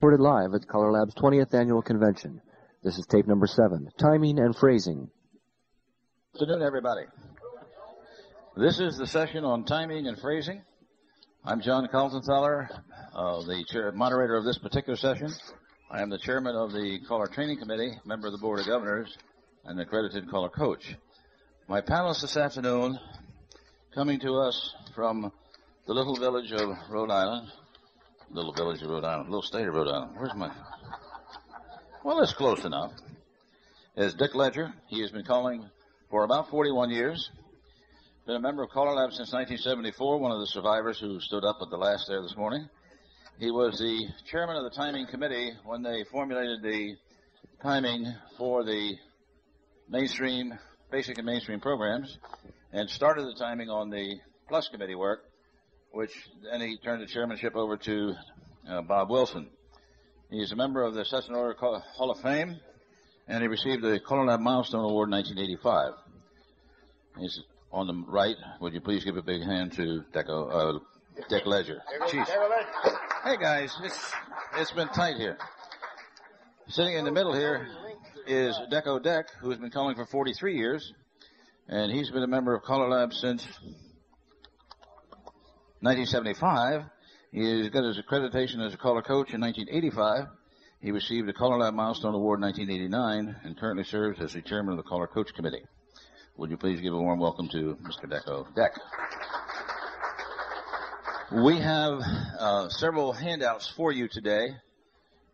Recorded live at CALLERLAB's 20th Annual Convention. This is tape number 7, Timing and Phrasing. Good afternoon, everybody. This is the session on timing and phrasing. I'm John Kaltenthaler, the moderator of this particular session. I am the chairman of the Caller Training Committee, member of the Board of Governors, and accredited caller coach. My panelists this afternoon, coming to us from the little village of Rhode Island, little state of Rhode Island. Where's my... Well, it's close enough. Is Dick Ledger. He has been calling for about 41 years. Been a member of CallerLab since 1974, one of the survivors who stood up at the last there this morning. He was the chairman of the timing committee when they formulated the timing for the mainstream, basic and mainstream programs, and started the timing on the Plus committee work, which then he turned the chairmanship over to Bob Wilson. He's a member of the Session Order Hall of Fame, and he received the CallerLab Milestone Award in 1985. He's on the right. Would you please give a big hand to Decko, Dick Ledger. Jeez. Hey, guys, it's been tight here. Sitting in the middle here is Decko Deck, who has been calling for 43 years, and he's been a member of CallerLab since 1975. He's got his accreditation as a caller coach in 1985. He received a CallerLab Milestone Award in 1989 and currently serves as the chairman of the Caller Coach Committee. Would you please give a warm welcome to Mr. Decko Deck. We have several handouts for you today.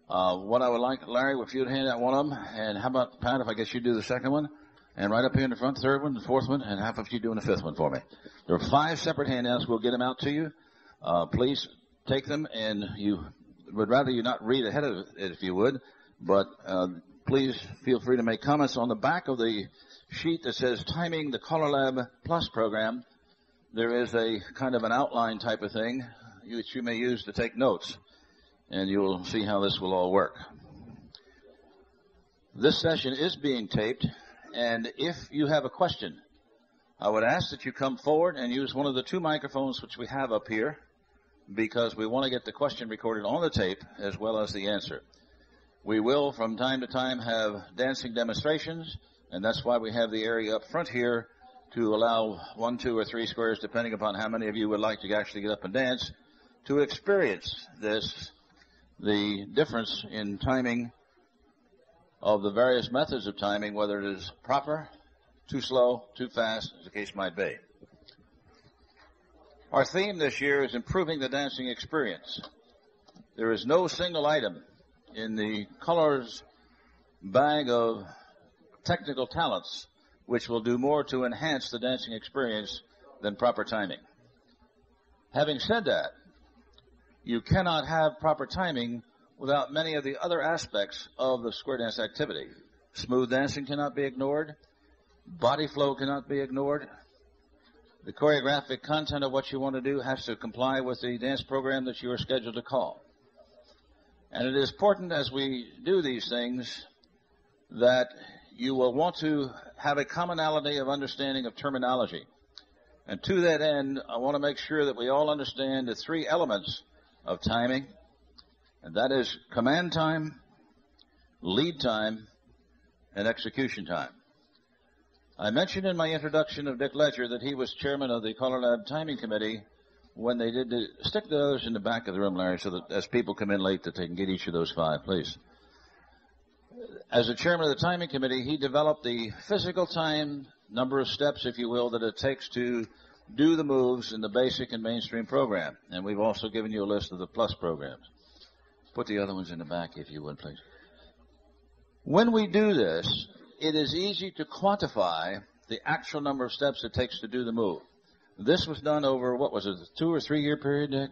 What I would like, Larry, if you'd hand out one of them, and how about, Pat, if I guess you do the second one? And right up here in the front, third one, the fourth one, and how about you doing the fifth one for me? There are 5 separate handouts. We'll get them out to you. Please take them, and you would rather you not read ahead of it if you would, but please feel free to make comments on the back of the sheet that says Timing the CallerLab Plus program. There is a kind of an outline type of thing which you may use to take notes, and you'll see how this will all work. This session is being taped. And if you have a question, I would ask that you come forward and use one of the 2 microphones which we have up here, because we want to get the question recorded on the tape as well as the answer. We will, from time to time, have dancing demonstrations, and that's why we have the area up front here to allow 1, 2, or 3 squares, depending upon how many of you would like to actually get up and dance, to experience this, the difference in timing of the various methods of timing, whether it is proper, too slow, too fast, as the case might be. Our theme this year is improving the dancing experience. There is no single item in the color's bag of technical talents which will do more to enhance the dancing experience than proper timing. Having said that, you cannot have proper timing without many of the other aspects of the square dance activity. Smooth dancing cannot be ignored. Body flow cannot be ignored. The choreographic content of what you want to do has to comply with the dance program that you are scheduled to call. And it is important as we do these things that you will want to have a commonality of understanding of terminology. And to that end, I want to make sure that we all understand the 3 elements of timing, and that is command time, lead time, and execution time. I mentioned in my introduction of Dick Ledger that he was chairman of the CallerLab Timing Committee when they did the... Stick the others in the back of the room, Larry, so that as people come in late that they can get each of those 5, please. As the chairman of the Timing Committee, he developed the physical time, number of steps, if you will, that it takes to do the moves in the basic and mainstream program. And we've also given you a list of the plus programs. Put the other ones in the back, if you would, please. When we do this, it is easy to quantify the actual number of steps it takes to do the move. This was done over, what was it, a 2 or 3 year period, Dick?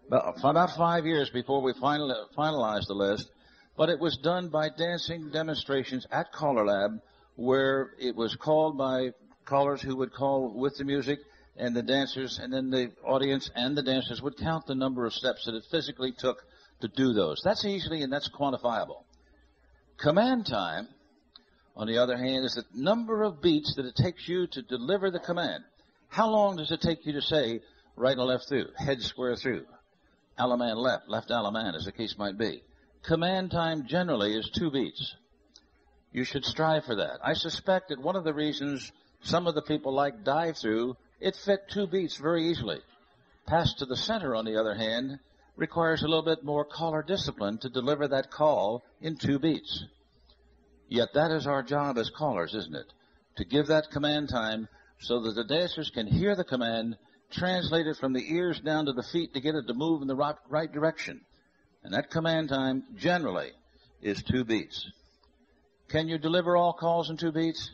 About 5 years before we finalized the list. But it was done by dancing demonstrations at CallerLab, where it was called by callers who would call with the music, and the dancers, and then the audience and the dancers would count the number of steps that it physically took to do those. That's easily and that's quantifiable. Command time, on the other hand, is the number of beats that it takes you to deliver the command. How long does it take you to say right and left through, head square through, Alaman left, left Alaman, as the case might be. Command time generally is 2 beats. You should strive for that. I suspect that one of the reasons some of the people like dive through, it fit 2 beats very easily. Pass to the center, on the other hand, requires a little bit more caller discipline to deliver that call in 2 beats. Yet that is our job as callers, isn't it? To give that command time so that the dancers can hear the command, translate it from the ears down to the feet to get it to move in the right direction. And that command time generally is 2 beats. Can you deliver all calls in 2 beats?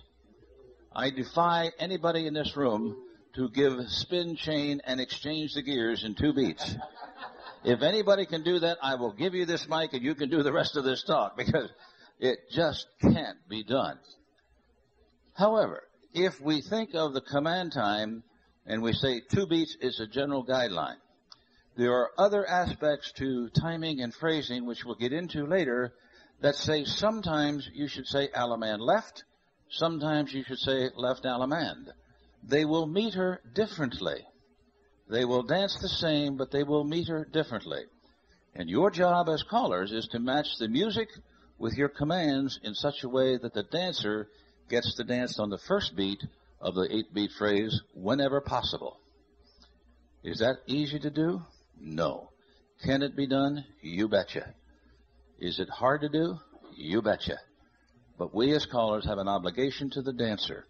I defy anybody in this room to give spin, chain, and exchange the gears in 2 beats. If anybody can do that, I will give you this mic and you can do the rest of this talk, because it just can't be done. However, if we think of the command time and we say 2 beats is a general guideline, there are other aspects to timing and phrasing, which we'll get into later, that say sometimes you should say Alaman left, sometimes you should say left Alaman. They will meter differently. They will dance the same, but they will meter differently. And your job as callers is to match the music with your commands in such a way that the dancer gets to dance on the first beat of the 8-beat phrase whenever possible. Is that easy to do? No. Can it be done? You betcha. Is it hard to do? You betcha. But we as callers have an obligation to the dancer,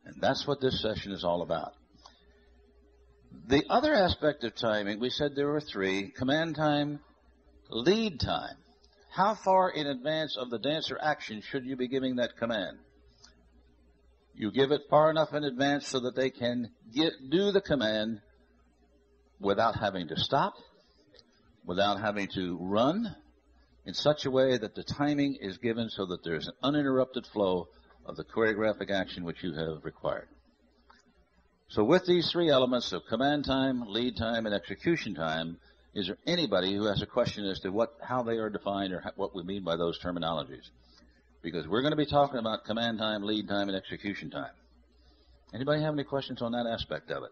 and that's what this session is all about. The other aspect of timing, we said there were 3: command time, lead time. How far in advance of the dancer action should you be giving that command? You give it far enough in advance so that they can do the command without having to stop, without having to run, in such a way that the timing is given so that there's an uninterrupted flow of the choreographic action which you have required. So with these 3 elements of command time, lead time, and execution time, is there anybody who has a question as to how they are defined or what we mean by those terminologies? Because we're going to be talking about command time, lead time, and execution time. Anybody have any questions on that aspect of it?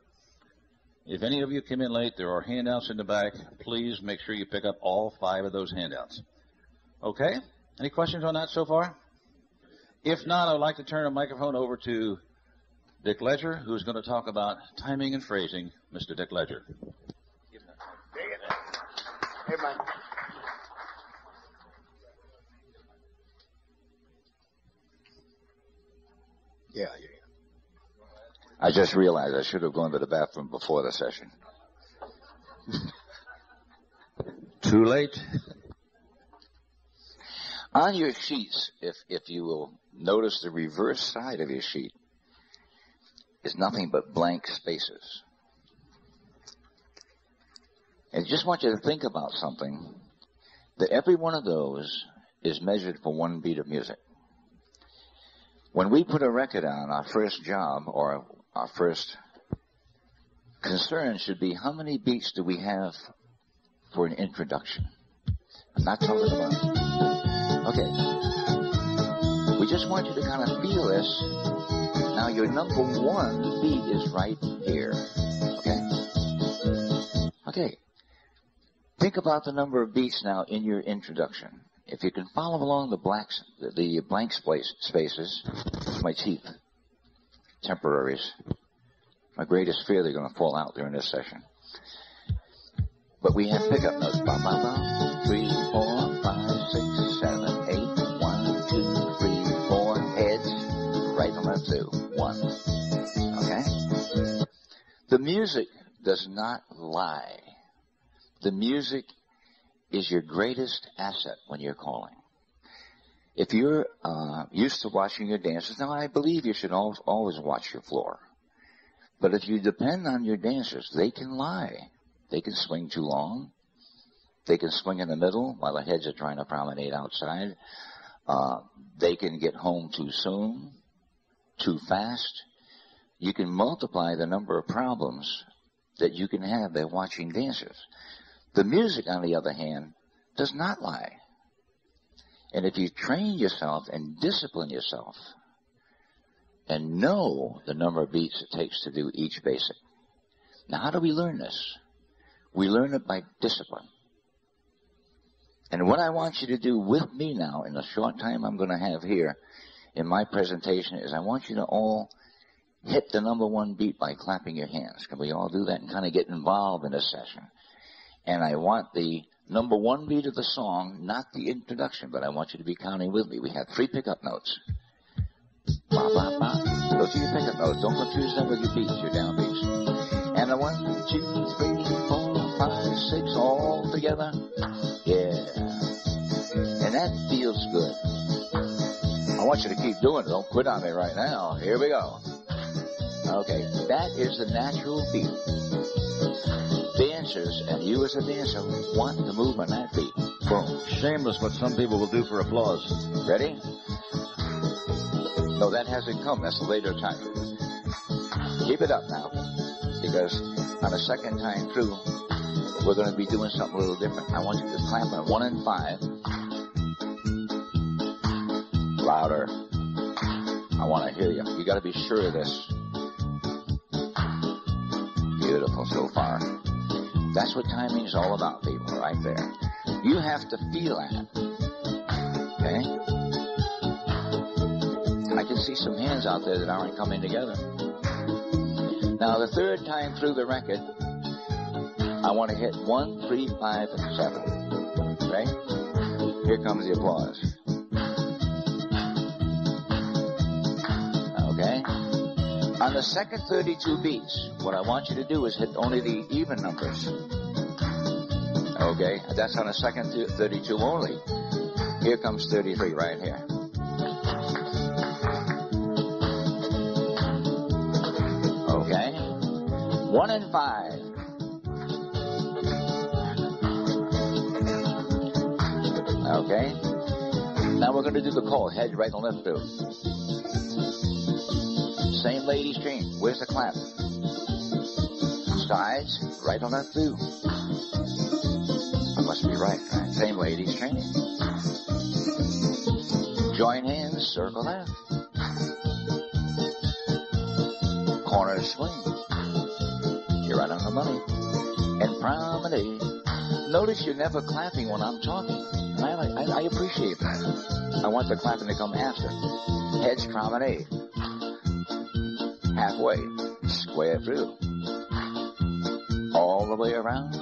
If any of you came in late, there are handouts in the back. Please make sure you pick up all 5 of those handouts. Okay? Any questions on that so far? If not, I would like to turn the microphone over to Dick Ledger, who's going to talk about timing and phrasing. Mr. Dick Ledger. Hey, Mike. Yeah. I just realized I should have gone to the bathroom before the session. Too late. On your sheets, if you will notice, the reverse side of your sheet is nothing but blank spaces. And I just want you to think about something, that every one of those is measured for 1 beat of music. When we put a record on, our first job or our first concern should be, how many beats do we have for an introduction? I'm not talking about... Okay. We just want you to kind of feel this. Now, your number 1 beat is right here. Okay? Okay. Think about the number of beats now in your introduction. If you can follow along the blank spaces, my teeth, temporaries. My greatest fear they're going to fall out during this session. But we have pickup notes. Ba, ba, ba. 3, 4, 5, 6, 7, 8. 1, 2, 3, 4. Heads. Right and left 2. 1. Okay? The music does not lie. The music is your greatest asset when you're calling. If you're used to watching your dancers, now I believe you should always watch your floor. But if you depend on your dancers, they can lie. They can swing too long. They can swing in the middle while the heads are trying to promenade outside. They can get home too soon, too fast. You can multiply the number of problems that you can have by watching dancers. The music, on the other hand, does not lie. And if you train yourself and discipline yourself and know the number of beats it takes to do each basic. Now, how do we learn this? We learn it by discipline. And what I want you to do with me now in the short time I'm going to have here in my presentation is I want you to all hit the number one beat by clapping your hands. Can we all do that and kind of get involved in this session? And I want the number one beat of the song, not the introduction, but I want you to be counting with me. We have 3 pickup notes. Ba, ba, ba. Those are your pickup notes. Don't confuse them with your beats, your downbeats. And the 1, 2, 3, 4, 5, 6 all together. Yeah. And that feels good. I want you to keep doing it. Don't quit on me right now. Here we go. Okay, that is the natural beat. Dancers, and you as a dancer, want to move on that beat. Boom. Shameless what some people will do for applause. Ready? No, that hasn't come. That's a later time. Keep it up now, because on the second time through, we're going to be doing something a little different. I want you to clap on 1 and 5. Louder. I want to hear you. You got to be sure of this. Beautiful so far. That's what timing is all about, people, right there. You have to feel that. Okay? I can see some hands out there that aren't coming together. Now, the third time through the record, I want to hit 1, 3, 5, and 7. Okay? Here comes the applause. Okay? On the second 32 beats, what I want you to do is hit only the even numbers. Okay? That's on the second 32 only. Here comes 33 right here. Okay? 1 and 5. Okay? Now we're going to do the call. Head, right, and left through. Same ladies chain. Where's the clap? Sides, right and left through. I must be right. Same ladies chain. Join hands, circle left. Corner swing. You're right on the money. And promenade. Notice you're never clapping when I'm talking. I appreciate that. I want the clapping to come after. Heads, promenade. Halfway. Square through. All the way around.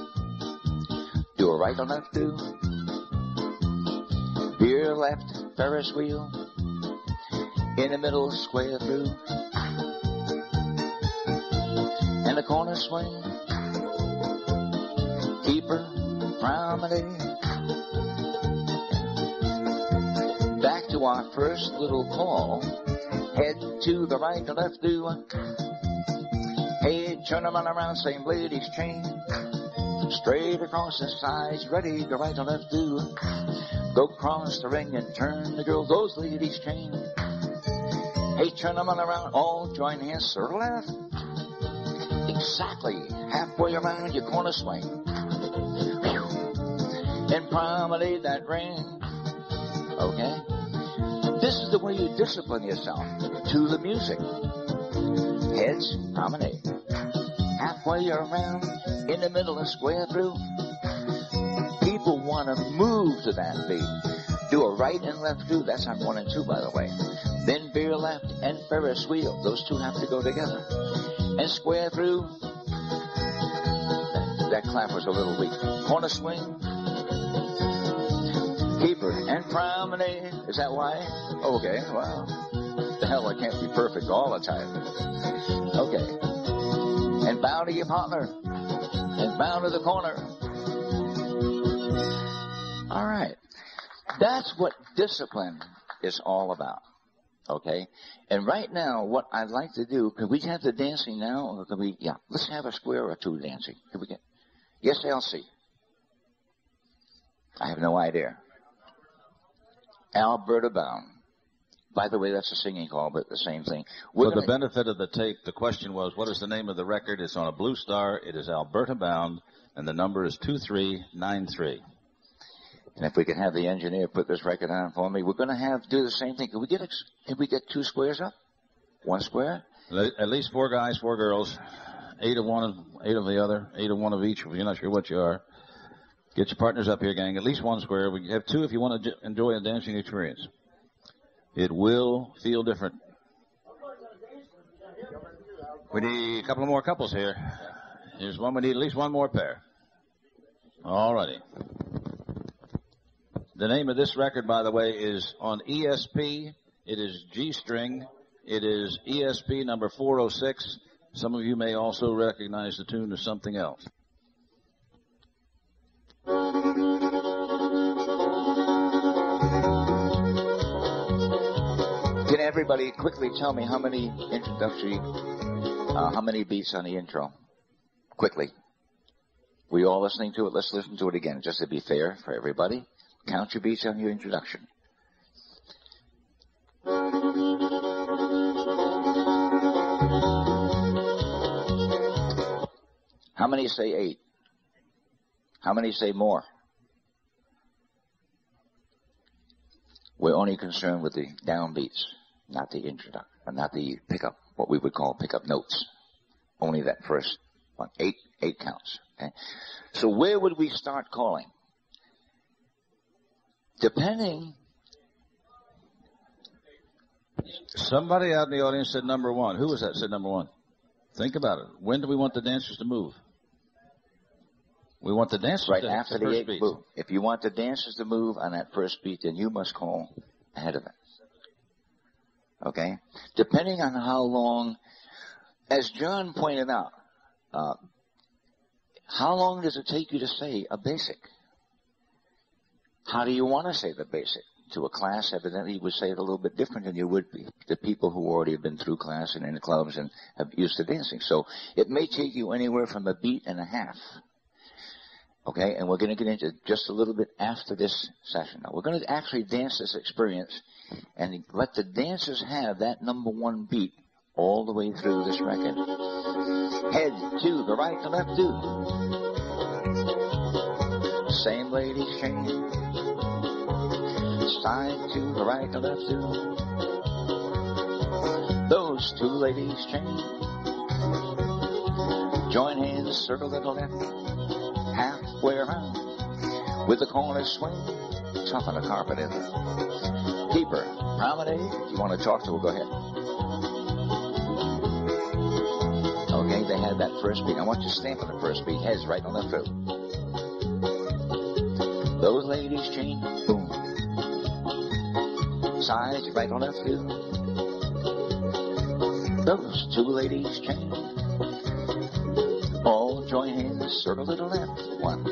Do a right or left do. Veer left, Ferris wheel. In the middle, square through. And the corner swing. Keeper, promenade. Back to our first little call. Head to the right or left do. Hey, turn them on around, same ladies chain. Straight across the sides, ready to right or left do. Go cross the ring and turn the girl, those ladies chain. Hey, turn them on around, all join hands, circle left. Exactly, halfway around your corner swing. And promenade that ring. Okay? This is the way you discipline yourself to the music. Heads, promenade. Halfway around, in the middle and square through. People want to move to that beat. Do a right and left through. That's on 1 and 2, by the way. Then veer left and Ferris wheel. Those two have to go together. And square through. That clap was a little weak. Corner swing. Keeper and promenade. Is that why? Okay, well, the hell, I can't be perfect all the time. Okay. And bow to your partner. And bow to the corner. All right. That's what discipline is all about. Okay? And right now, what I'd like to do, can we have the dancing now? Or can we, yeah, let's have a square or two dancing. Can we get, yes, Elsie. I have no idea. Alberta Bound. By the way, that's a singing call, but the same thing. For the benefit of the tape, the question was, what is the name of the record? It's on a blue star. It is Alberta Bound, and the number is 2393. And if we could have the engineer put this record on for me, we're going to do the same thing. Can we get two squares up? One square? At least 4 guys, 4 girls. 8 of one, 8 of the other. 8 of one of each, if you're not sure what you are. Get your partners up here, gang. At least one square. We have two if you want to enjoy a dancing experience. It will feel different. We need a couple of more couples here. Here's one. We need at least one more pair. All righty. The name of this record, by the way, is on ESP. It is G-string. It is ESP number 406. Some of you may also recognize the tune as something else. Can everybody quickly tell me how many how many beats on the intro? Quickly. Were you all listening to it? Let's listen to it again, just to be fair for everybody. Count your beats on your introduction. How many say 8? How many say more? We're only concerned with the downbeats, not the introduction, not the pickup, what we would call pickup notes. Only that first one. 8 counts. Okay? So where would we start calling? Depending. Somebody out in the audience said number 1. Who was that said number 1? Think about it. When do we want the dancers to move? We want the dancers right to after the 8th beat. move. If you want the dancers to move on that first beat, then you must call ahead of it. Okay? Depending on how long, as John pointed out, how long does it take you to say a basic? How do you want to say the basic? To a class, evidently, you would say it a little bit different than you would be the people who already have been through class and in the clubs and have used to dancing. So it may take you anywhere from a beat and a half. Okay, and we're going to get into just a little bit after this session. Now, we're going to actually dance this experience and let the dancers have that number 1 beat all the way through this record. Head to the right, to left, do. Same ladies change. Side to the right, to left, do. Those 2 ladies change. Join hands, circle to the left. Halfway around with the corner swing, toughen the carpet in. Keeper, promenade. If you want to talk to her, go ahead. Okay, they had that first beat. I want you to stamp on the first beat. Heads right on the throat. Those ladies change, boom. Sides right on left, two. Those 2 ladies change. All join hands, circle to the left, 1.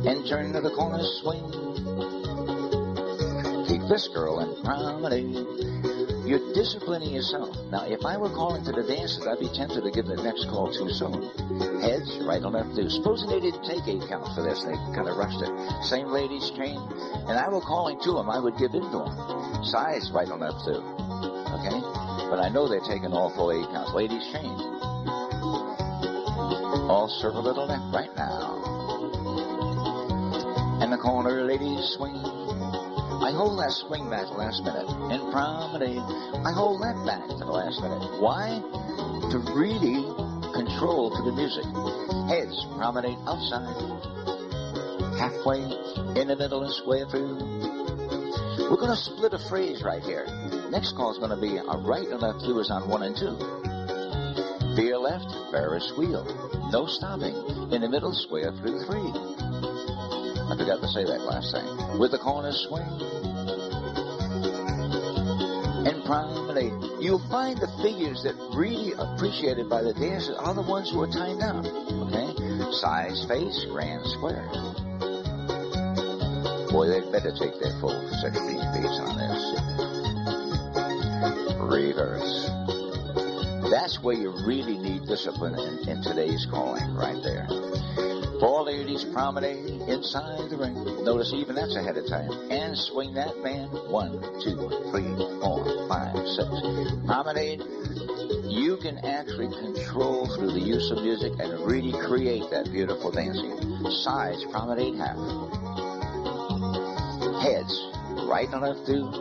And turn to the corner, swing. Keep this girl in promenade. You're disciplining yourself. Now, if I were calling to the dancers, I'd be tempted to give the next call too soon. Heads, right and left, 2. Supposing they didn't take 8 counts for this, they kind of rushed it. Same ladies chain. And I were calling to them, I would give in to them. Sides, right and left, 2. Okay? But I know they're taking all full 8 counts. Ladies chain. All circle to the left right now. And the corner ladies swing. I hold that swing back the last minute. And promenade. I hold that back to the last minute. Why? To really control to the music. Heads, promenade outside. Halfway, in the middle and square through. We're going to split a phrase right here. Next call is going to be a right and left two is on 1 and 2. Veer left, Ferris wheel. No stopping. In the middle, square through 3. I forgot to say that last thing. With the corner swing. And promenade. You'll find the figures that really appreciated by the dancers are the ones who are timed down. Okay? Size, face, grand square. Boy, they'd better take their full 16 beats on this. Reverse. That's where you really need discipline in today's calling, right there. 4 ladies promenade inside the ring. Notice even that's ahead of time. And swing that man. 1, 2, 3, 4, 5, 6. Promenade. You can actually control through the use of music and really create that beautiful dancing. Sides, promenade half. Heads, right and left through.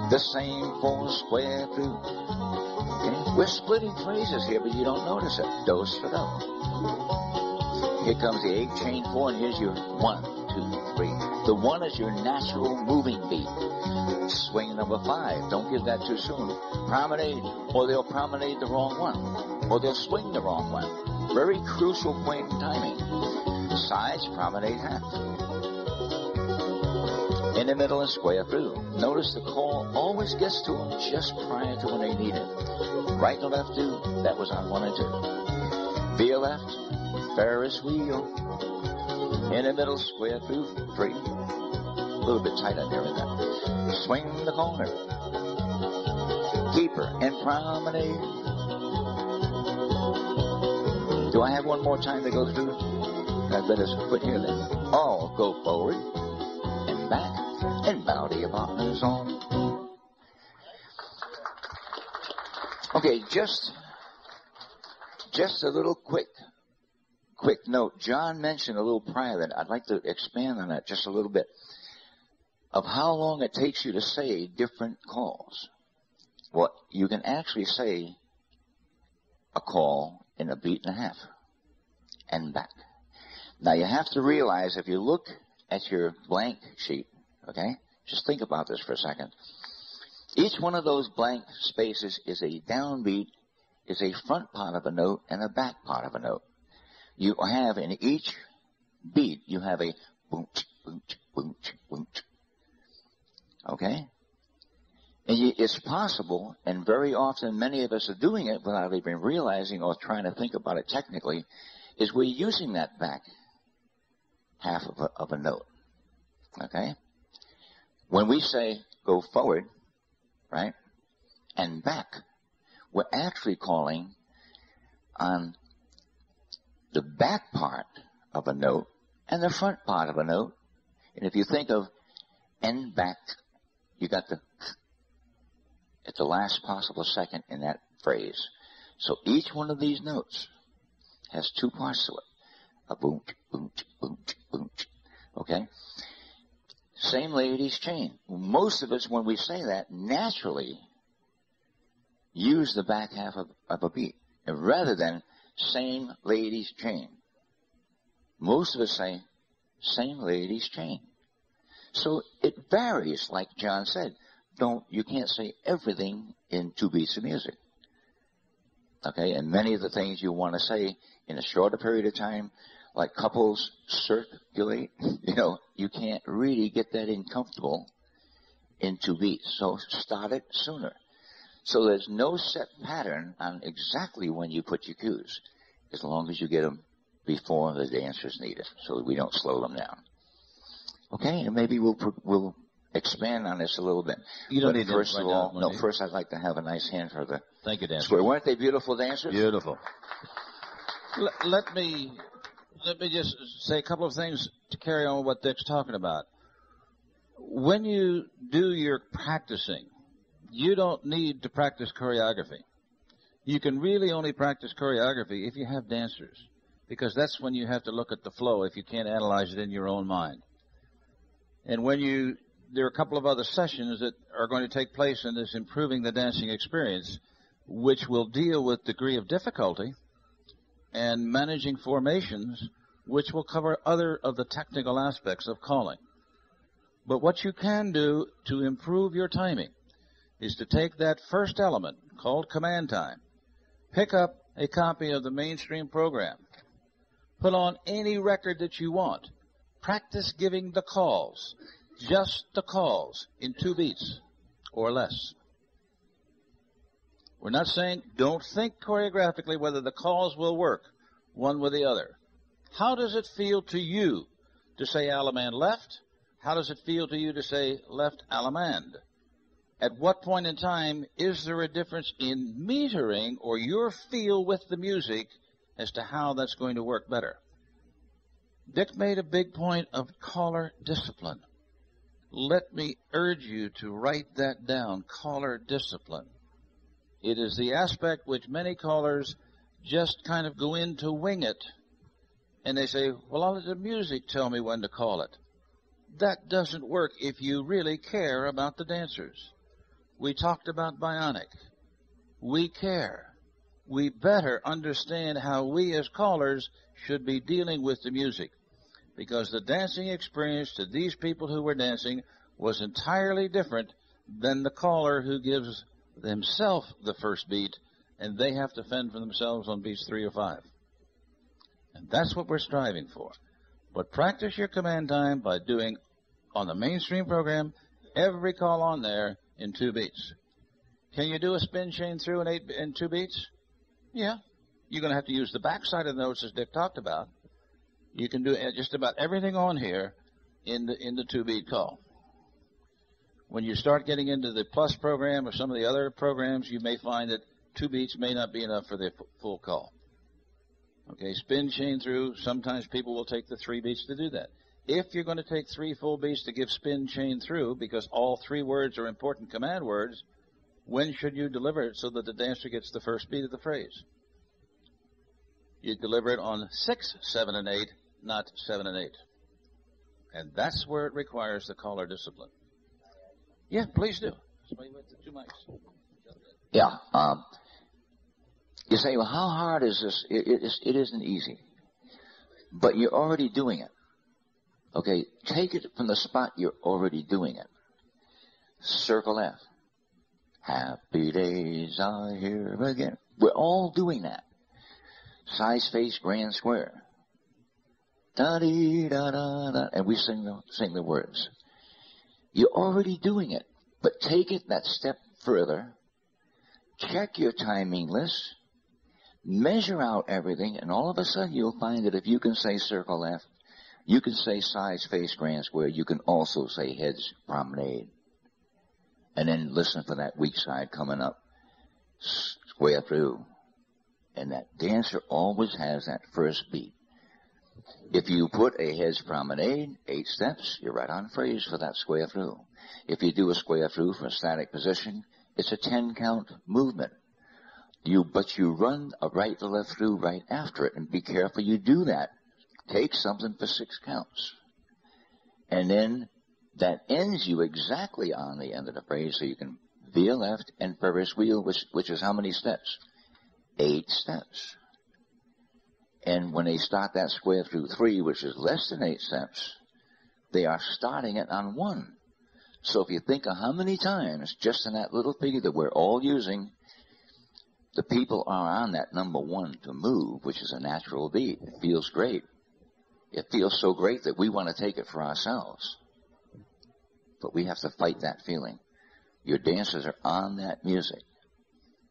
The same 4 square through. Okay? We're splitting phrases here, but you don't notice it. Dos for do. Here comes the 8, chain 4, and here's your 1, 2, 3. The 1 is your natural moving beat. Swing number 5. Don't give that too soon. Promenade, or they'll promenade the wrong one, or they'll swing the wrong one. Very crucial point in timing. Sides, promenade half. In the middle and square through. Notice the call always gets to them just prior to when they need it. Right and left do, that was on 1 and 2. Via left, Ferris wheel. In the middle, square through 3. A little bit tight on there in that. Swing the corner. Keeper and promenade. Do I have one more time to go through? I better quit here then. All go forward and back and bow to your partner's on. Okay, just a little quick note. John mentioned a little prior that I'd like to expand on that just a little bit of how long it takes you to say different calls. Well, you can actually say a call in a beat and a half and back. Now, you have to realize if you look at your blank sheet, okay, just think about this for a second. Each one of those blank spaces is a downbeat, is a front part of a note and a back part of a note. You have in each beat, you have a boom, boom, boom, boom. Okay? And it's possible, and very often many of us are doing it without even realizing or trying to think about it technically, is we're using that back half of a note. Okay? When we say go forward, right, and back, we're actually calling on the back part of a note and the front part of a note. And if you think of and back, you got the at the last possible second in that phrase. So each one of these notes has 2 parts to it. A boom, boom, boom, boom. Okay? Same lady's chain. Most of us, when we say that, naturally use the back half of a beat rather than same lady's chain. Most of us say same lady's chain. So it varies, like John said. You can't say everything in 2 beats of music. Okay, and many of the things you want to say in a shorter period of time, like couples circulate, you can't really get that in comfortable in 2 beats. So start it sooner. So there's no set pattern on exactly when you put your cues, as long as you get them before the dancers need it, so we don't slow them down. Okay, and maybe we'll expand on this a little bit. You don't but need first to of all, no. First, I'd like to have a nice hand for the Thank you, dancers. square. Weren't they beautiful dancers? Beautiful. Let me just say a couple of things to carry on what Dick's talking about. When you do your practicing, you don't need to practice choreography. You can really only practice choreography if you have dancers, because that's when you have to look at the flow if you can't analyze it in your own mind. And there are a couple of other sessions that are going to take place in this Improving the Dancing Experience, which will deal with degree of difficulty and managing formations, which will cover other of the technical aspects of calling. But what you can do to improve your timing is to take that first element called command time, pick up a copy of the mainstream program, put on any record that you want, practice giving the calls, just the calls, in 2 beats or less. We're not saying don't think choreographically whether the calls will work one with the other. How does it feel to you to say Allemande left? How does it feel to you to say left Allemande? At what point in time is there a difference in metering or your feel with the music as to how that's going to work better? Dick made a big point of caller discipline. Let me urge you to write that down, caller discipline. It is the aspect which many callers just kind of go in to wing it, and they say, well, I'll let the music tell me when to call it. That doesn't work if you really care about the dancers. We talked about bionic. We care. we better understand how we as callers should be dealing with the music. Because the dancing experience to these people who were dancing was entirely different than the caller who gives themselves the first beat, and they have to fend for themselves on beats 3 or 5. And that's what we're striving for. But practice your command time by doing, on the mainstream program, every call on there in 2 beats. Can you do a spin chain through in 2 beats? Yeah. You're going to have to use the backside of the notes as Dick talked about. You can do just about everything on here in the 2-beat call. When you start getting into the plus program or some of the other programs, you may find that 2 beats may not be enough for the full call. Okay, spin chain through. Sometimes people will take the 3 beats to do that. If you're going to take 3 full beats to give spin chain through, because all 3 words are important command words, when should you deliver it so that the dancer gets the first beat of the phrase? You deliver it on 6, 7, and 8, not 7 and 8. And that's where it requires the caller discipline. Yeah, please do. Somebody with the 2 mics. Yeah. You say, well, how hard is this? It isn't easy. But you're already doing it. Okay, take it from the spot you're already doing it. Circle F. Happy days are here again. We're all doing that. Size, face, grand, square. Da-dee-da-da-da. And we sing the words. You're already doing it. But take it that step further. Check your timing list. Measure out everything. And all of a sudden you'll find that if you can say circle F, you can say size, face, grand, square. You can also say heads, promenade. And then listen for that weak side coming up. Square through. And that dancer always has that first beat. If you put a heads promenade, 8 steps, you're right on phrase for that square through. If you do a square through for a static position, it's a 10-count movement. But you run a right to left through right after it, and be careful you do that. Take something for 6 counts. And then that ends you exactly on the end of the phrase, so you can veer left and Ferris wheel, which is how many steps? 8 steps. And when they start that square through 3, which is less than 8 steps, they are starting it on 1. So if you think of how many times, just in that little figure that we're all using, the people are on that number 1 to move, which is a natural beat. It feels great. It feels so great that we want to take it for ourselves. But we have to fight that feeling. Your dancers are on that music.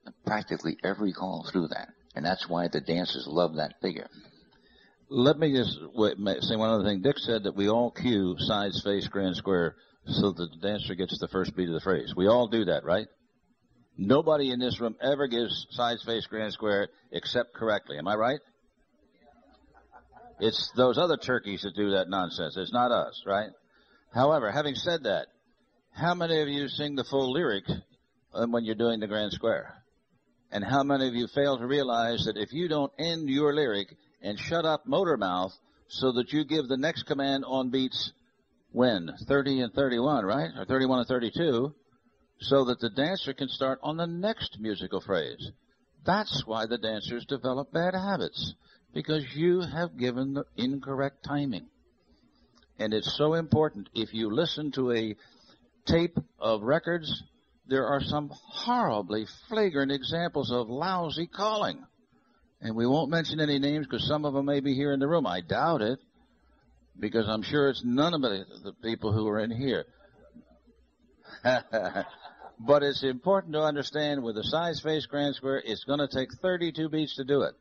And practically every call through that. And that's why the dancers love that figure. Let me just say one other thing. Dick said that we all cue sides, face, grand, square so that the dancer gets the first beat of the phrase. We all do that, right? Nobody in this room ever gives sides, face, grand, square except correctly. Am I right? It's those other turkeys that do that nonsense. It's not us, right? However, having said that, how many of you sing the full lyric when you're doing the grand square? And how many of you fail to realize that if you don't end your lyric and shut up motor mouth so that you give the next command on beats when? 30 and 31, right? Or 31 and 32, so that the dancer can start on the next musical phrase. That's why the dancers develop bad habits, because you have given the incorrect timing. And it's so important. If you listen to a tape of records, there are some horribly flagrant examples of lousy calling. And we won't mention any names because some of them may be here in the room. I doubt it, because I'm sure it's none of the people who are in here. But it's important to understand with the size, face, grand, square, it's going to take 32 beats to do it.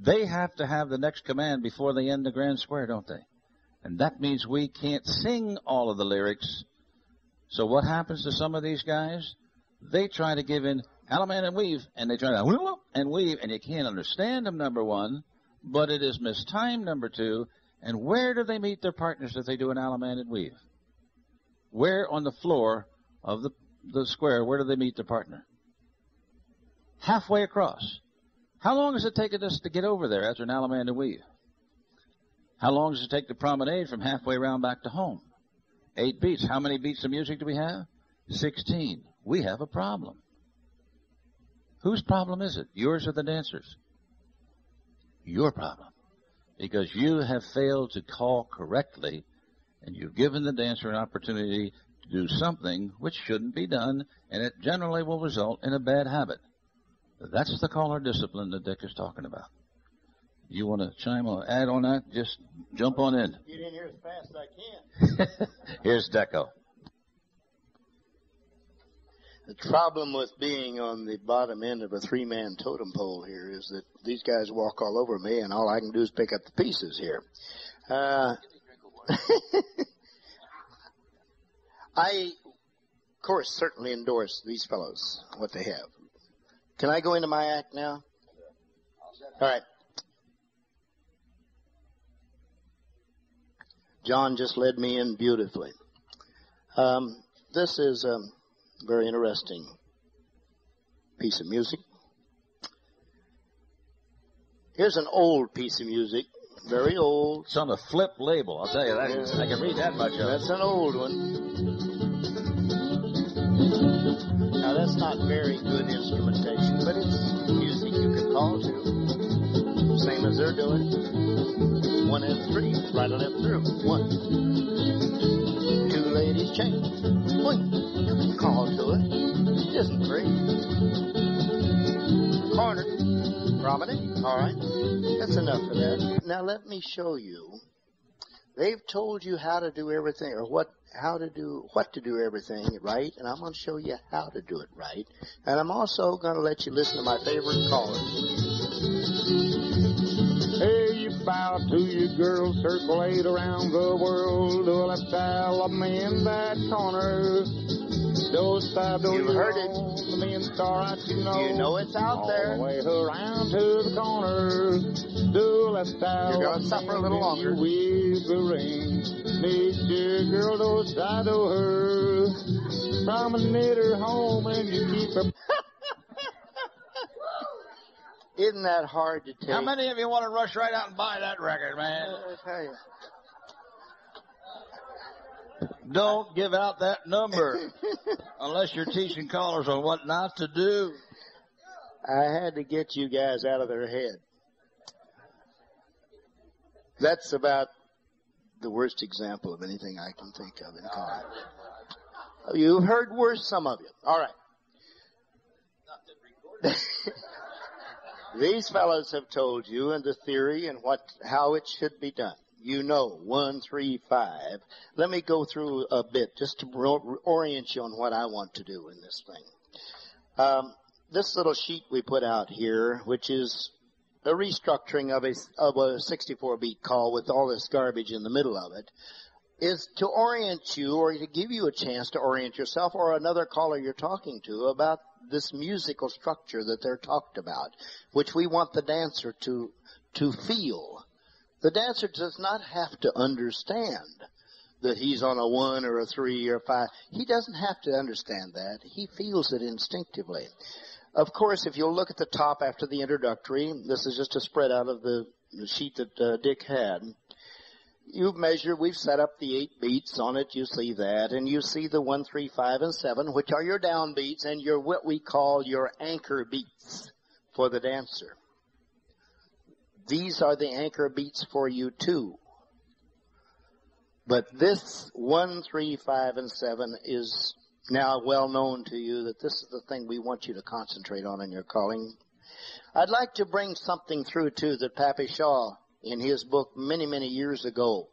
They have to have the next command before they end the grand square, don't they? And that means we can't sing all of the lyrics. So what happens to some of these guys? They try to give in Allemande and weave, and they try to whoop and weave, and you can't understand them, number 1, but it is mistimed, number 2. And where do they meet their partners if they do an Allemande and weave? Where on the floor of the square, where do they meet their partner? Halfway across. How long has it taken us to get over there after an Allemande and weave? How long does it take to promenade from halfway around back to home? 8 beats. How many beats of music do we have? 16. We have a problem. Whose problem is it? Yours or the dancer's? Your problem. Because you have failed to call correctly, and you've given the dancer an opportunity to do something which shouldn't be done, and it generally will result in a bad habit. That's the caller discipline that Dick is talking about. You want to chime or add on that? Just jump on in. Get in here as fast as I can. Here's Decko. The problem with being on the bottom end of a three-man totem pole here is that these guys walk all over me, and all I can do is pick up the pieces here. I, of course, certainly endorse these fellows, what they have. Can I go into my act now? All right. John just led me in beautifully. This is a very interesting piece of music. Here's an old piece of music, very old. It's on a flip label, I'll tell you that. Yeah. I can read that much of it. That's an old one. Now, that's not very good instrumentation, but it's music you can call to. Same as they're doing. 1 and 3, right or left through. 1. 2 ladies change. 1. You can call to it. It isn't free. Corner. Promenade. All right. That's enough of that. Now let me show you. They've told you how to do everything, or what to do everything right, and I'm going to show you how to do it right. And I'm also going to let you listen to my favorite callers. Hey, you bow to your girl, circulate around the world, do a left style of me in that corner. You've heard it. You know it's out there. All the way around to the corner. Do a left style. You're going to suffer a little longer. Weave the ring. Meet your girl, do side to her. Promenade her home and you keep her. Isn't that hard to take? How many of you want to rush right out and buy that record, man? I tell you. Don't give out that number unless you're teaching callers on what not to do. I had to get you guys out of their head. That's about the worst example of anything I can think of in calling. You've heard worse, some of you. All right. These fellows have told you in the theory and how it should be done. You know, 1, 3, 5. Let me go through a bit just to orient you on what I want to do in this thing. This little sheet we put out here, which is a restructuring of a 64-beat call with all this garbage in the middle of it, is to orient you or to give you a chance to orient yourself or another caller you're talking to about this musical structure that they're talked about, which we want the dancer to feel. The dancer does not have to understand that he's on a 1 or a 3 or a 5. He doesn't have to understand that. He feels it instinctively. Of course, if you'll look at the top after the introductory, this is just a spread out of the sheet that Dick had. You've measured, we've set up the 8 beats on it, you see that, and you see the 1, 3, 5, and 7, which are your down beats and your what we call your anchor beats for the dancer. These are the anchor beats for you too. But this 1, 3, 5, and 7 is now well known to you that this is the thing we want you to concentrate on in your calling. I'd like to bring something through too that Pappy Shaw in his book many, many years ago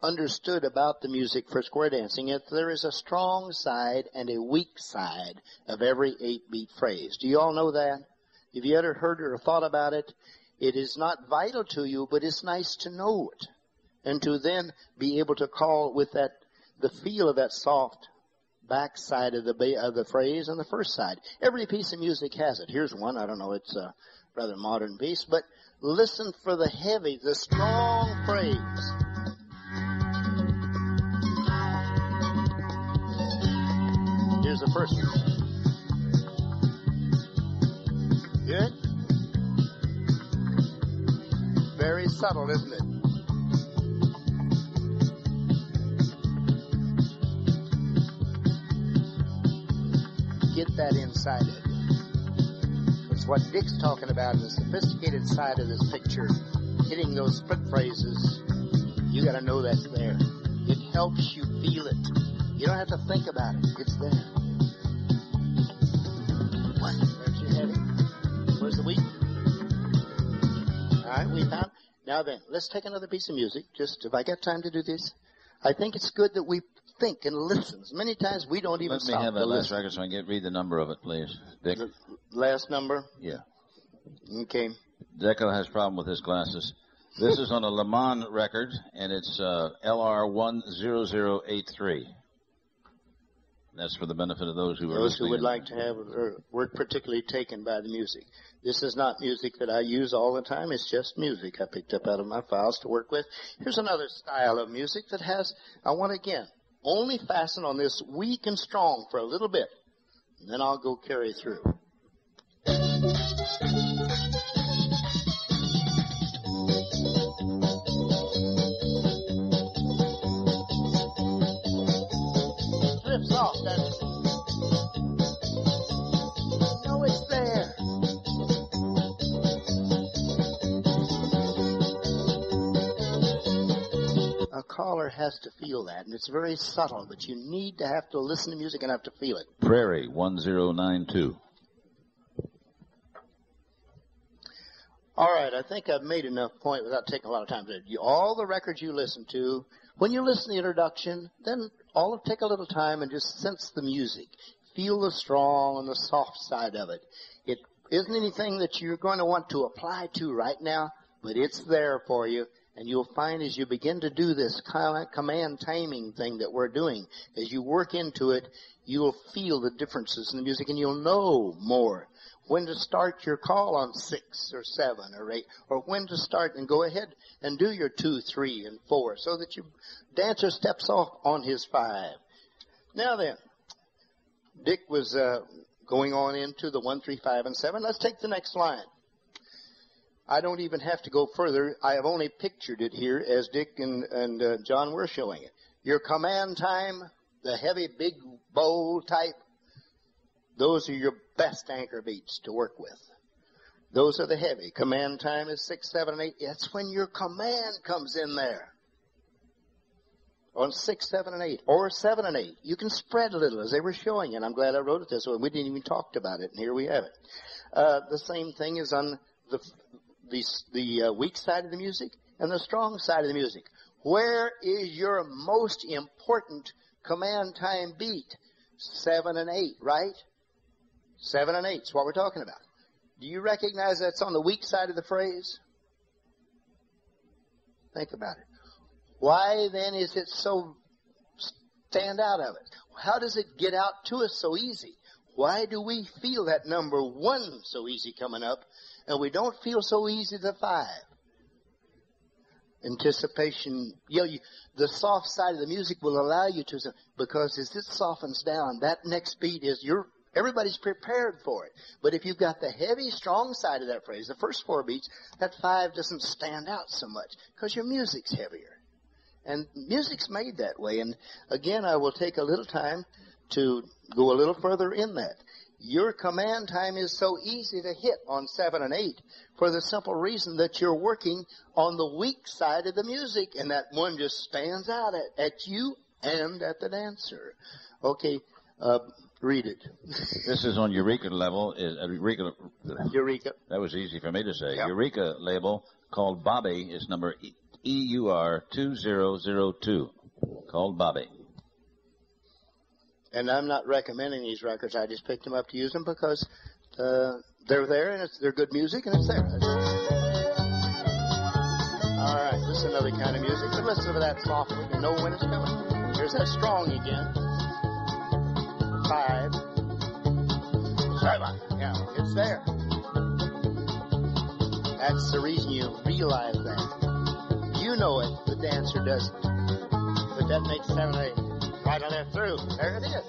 understood about the music for square dancing. There is a strong side and a weak side of every 8-beat phrase. Do you all know that? Have you ever heard or thought about it? It is not vital to you, but it's nice to know it and to then be able to call with that the feel of that soft back side of the phrase and the first side. Every piece of music has it. Here's one. I don't know. It's a rather modern piece, but listen for the heavy, the strong phrase. Here's the first one. Good? Very subtle, isn't it? Get that inside it. It's what Dick's talking about in the sophisticated side of this picture, hitting those split phrases. You got to know that's there. It helps you feel it. You don't have to think about it. It's there. What? There's your heavy. Where's the weak? All right, we found. Now then, let's take another piece of music. Just if I got time to do this, I think it's good that we think and listen. Many times we don't even stop to listen. Let me have that last record so I can read the number of it, please. Dick. The last number? Yeah. Okay. Decko has a problem with his glasses. This is on a Le Mans record, and it's LR10083. That's for the benefit of those who are those who would like to have their work particularly taken by the music. This is not music that I use all the time. It's just music I picked up out of my files to work with. Here's another style of music that has, I want to again, only fasten on this weak and strong for a little bit, and then I'll go carry through. Slips off, doesn't it? No, it's there. A caller has to feel that, and it's very subtle, but you need to have to listen to music and have to feel it. Prairie 1092. All right, I think I've made enough point without taking a lot of time. All the records you listen to, when you listen to the introduction, then take a little time and just sense the music. Feel the strong and the soft side of it. It isn't anything that you're going to want to apply to right now, but it's there for you. And you'll find as you begin to do this kind of like command timing thing that we're doing, as you work into it, you'll feel the differences in the music and you'll know more when to start your call on 6 or 7 or 8, or when to start and go ahead and do your 2, 3, and 4 so that your dancer steps off on his 5. Now then, Dick was going on into the 1, 3, 5, and 7. Let's take the next line. I don't even have to go further. I have only pictured it here as Dick and John were showing it. Your command time, the heavy, big, bold type, those are your best anchor beats to work with. Those are the heavy. Command time is 6, 7, and 8. That's when your command comes in there. On 6, 7, and 8, or 7 and 8. You can spread a little as they were showing, and I'm glad I wrote it this way. We didn't even talk about it, and here we have it. The same thing is on the weak side of the music and the strong side of the music. Where is your most important command time beat? 7 and 8, right? 7 and 8 is what we're talking about. Do you recognize that's on the weak side of the phrase? Think about it. Why then is it so stand out of it? How does it get out to us so easy? Why do we feel that number 1 so easy coming up, and we don't feel so easy the 5? Anticipation, the soft side of the music will allow you to, because as it softens down, that next beat is everybody's prepared for it. But if you've got the heavy, strong side of that phrase, the first 4 beats, that 5 doesn't stand out so much because your music's heavier. And music's made that way. And again, I will take a little time to go a little further in that. Your command time is so easy to hit on 7 and 8 for the simple reason that you're working on the weak side of the music, and that one just stands out at you and at the dancer. Okay, read it. This is on Eureka level. Eureka. That was easy for me to say. Yep. Eureka label called Bobby is number EUR2002. Called Bobby. And I'm not recommending these records. I just picked them up to use them because they're there and they're good music and it's there. All right, this is another kind of music. But listen to that softly. You know when it's coming. Here's that strong again. 5, 7. Yeah, it's there. That's the reason you realize that. You know it. The dancer doesn't. But that makes 7, 8. Right on there through. There it is.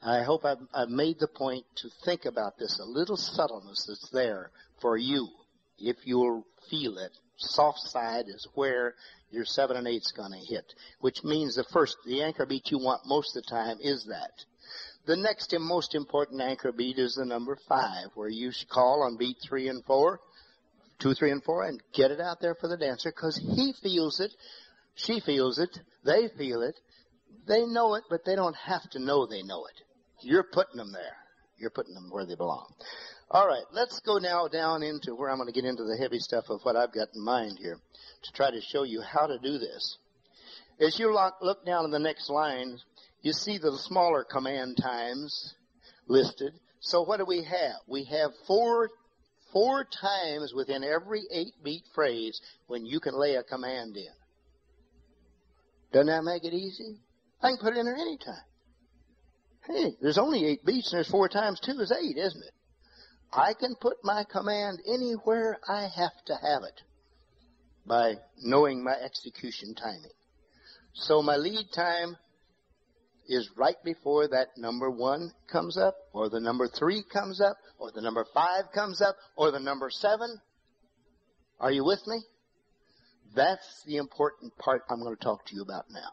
I hope I've made the point to think about this, a little subtleness that's there for you. If you'll feel it, soft side is where your 7 and 8's going to hit, which means the anchor beat you want most of the time is that. The next and most important anchor beat is the number 5, where you call on beat 3 and 4, 2, 3, and 4, and get it out there for the dancer, because he feels it, she feels it, they feel it, they know it, but they don't have to know they know it. You're putting them there. You're putting them where they belong. All right, let's go now down into where I'm going to get into the heavy stuff of what I've got in mind here to try to show you how to do this. As you look down in the next line, you see the smaller command times listed. So what do we have? We have four times within every 8-beat phrase when you can lay a command in. Doesn't that make it easy? I can put it in there anytime. Hey, there's only 8 beats, and there's 4 times 2 is 8, isn't it? I can put my command anywhere I have to have it by knowing my execution timing. So my lead time is right before that number 1 comes up, or the number 3 comes up, or the number 5 comes up, or the number 7. Are you with me? That's the important part I'm going to talk to you about now.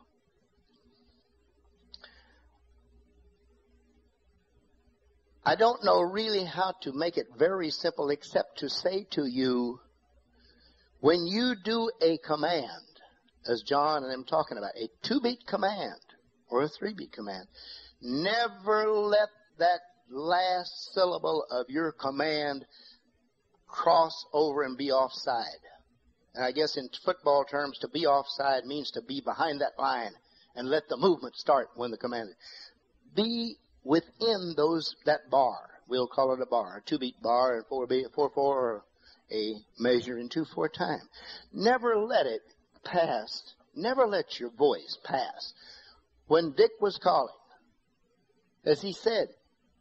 I don't know really how to make it very simple except to say to you, when you do a command, as John and I'm talking about, a 2-beat command or a 3-beat command, never let that last syllable of your command cross over and be offside. And I guess in football terms, to be offside means to be behind that line and let the movement start when the command is. Be within that bar. We'll call it a bar, a 2-beat bar, and 4-4, or a measure in 2/4 time. Never let it pass. Never let your voice pass. When Dick was calling, as he said,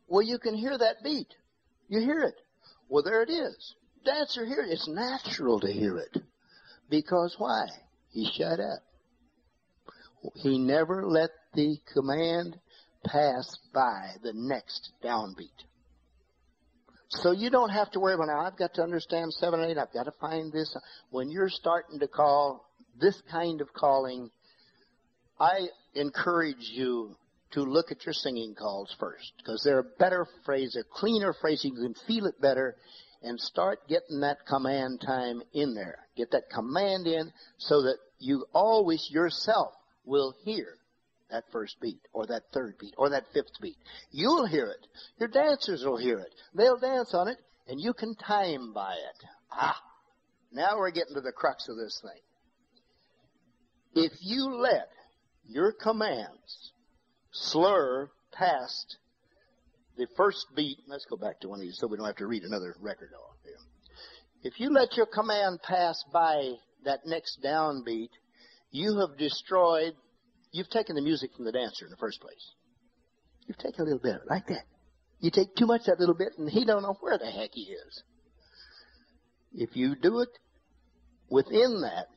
well, you can hear that beat. You hear it. Well, there it is. Dancer, hear it. It's natural to hear it. Because why? He shut up. He never let the command pass by the next downbeat. So you don't have to worry about, now I've got to understand 7 and 8, I've got to find this. When you're starting to call this kind of calling, I encourage you to look at your singing calls first, because they're a better phrase, they're cleaner phrases, you can feel it better, and start getting that command time in there. Get that command in so that you always yourself will hear that first beat, or that 3rd beat, or that 5th beat. You'll hear it. Your dancers will hear it. They'll dance on it, and you can time by it. Now we're getting to the crux of this thing. If you let your commands slur past the first beat, let's go back to one of these so we don't have to read another record off here. If you let your command pass by that next downbeat, you have destroyed. You've taken the music from the dancer in the first place. You've taken a little bit of it, like that. You take too much of that little bit, and he don't know where the heck he is. If you do it within that,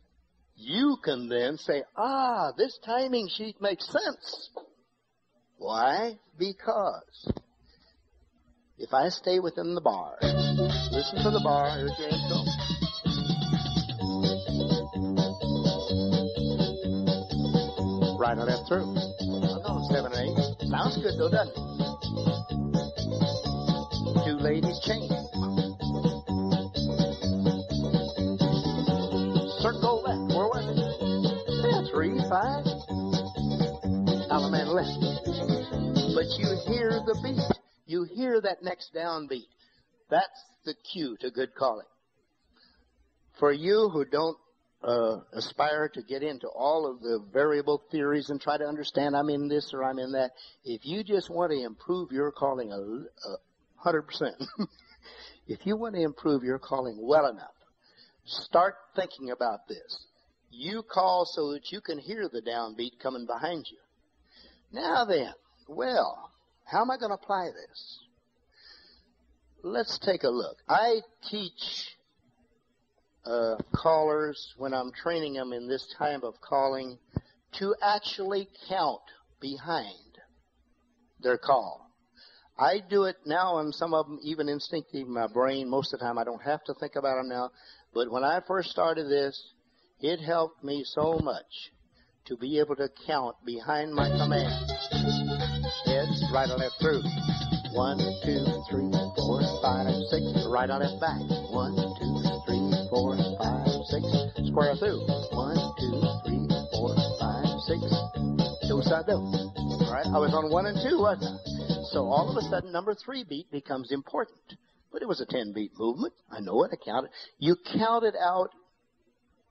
you can then say, this timing sheet makes sense. Why? Because if I stay within the bar, listen to the bar, here's your intro. Right or left through. Oh, 7 and 8. Sounds good though, doesn't it? 2 ladies change. Circle left. Where was it? Yeah, 3, 5. Allemande left. But you hear the beat. You hear that next downbeat. That's the cue to good calling. For you who don't aspire to get into all of the variable theories and try to understand I'm in this or I'm in that, if you just want to improve your calling 100%, if you want to improve your calling well enough, start thinking about this. You call so that you can hear the downbeat coming behind you. Now then, well, how am I going to apply this? Let's take a look. I teach callers, when I'm training them in this type of calling, to actually count behind their call. I do it now, and some of them even instinctively in my brain. Most of the time I don't have to think about them now. But when I first started this, it helped me so much to be able to count behind my command. heads, right and left through. 1, 2, 3, 4, 5, 6. Right on left back. 1, 2, 3, 4, 5, 6. Square through. 1, 2, 3, 4, 5, 6. Do side do. All right, I was on 1 and 2, wasn't I? So all of a sudden, number 3 beat becomes important. But it was a 10-beat movement. I know it. I counted. You count it out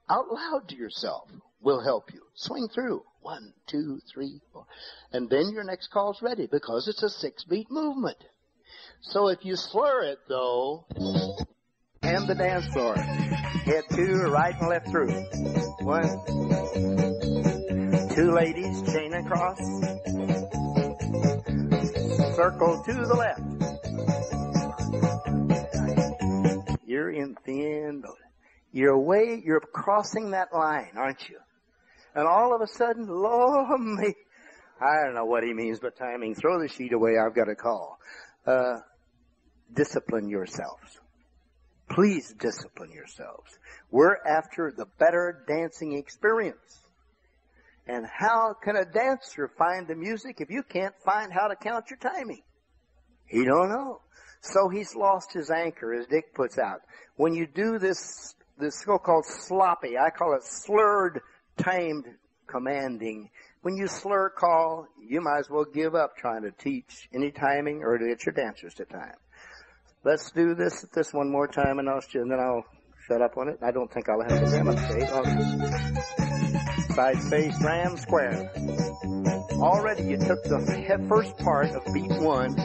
loud to yourself. Will help you. Swing through. 1, 2, 3, 4. And then your next call's ready because it's a 6-beat movement. So if you slur it, though, and the dance floor. Head 2, right and left through. 1, 2 ladies, chain across. Circle to the left. You're in thin. You're crossing that line, aren't you? And all of a sudden, Lord me, I don't know what he means, but timing. Throw the sheet away. I've got a call. Discipline yourselves. Please discipline yourselves. We're after the better dancing experience. And how can a dancer find the music if you can't find how to count your timing? He don't know. So he's lost his anchor, as Dick puts out. When you do this so-called sloppy, I call it slurred, timed commanding. When you slur call, you might as well give up trying to teach any timing or to get your dancers to time. Let's do this one more time, and then I'll shut up on it. I don't think I'll have to demonstrate. Side space, ram, square. Already you took the first part of beat 1,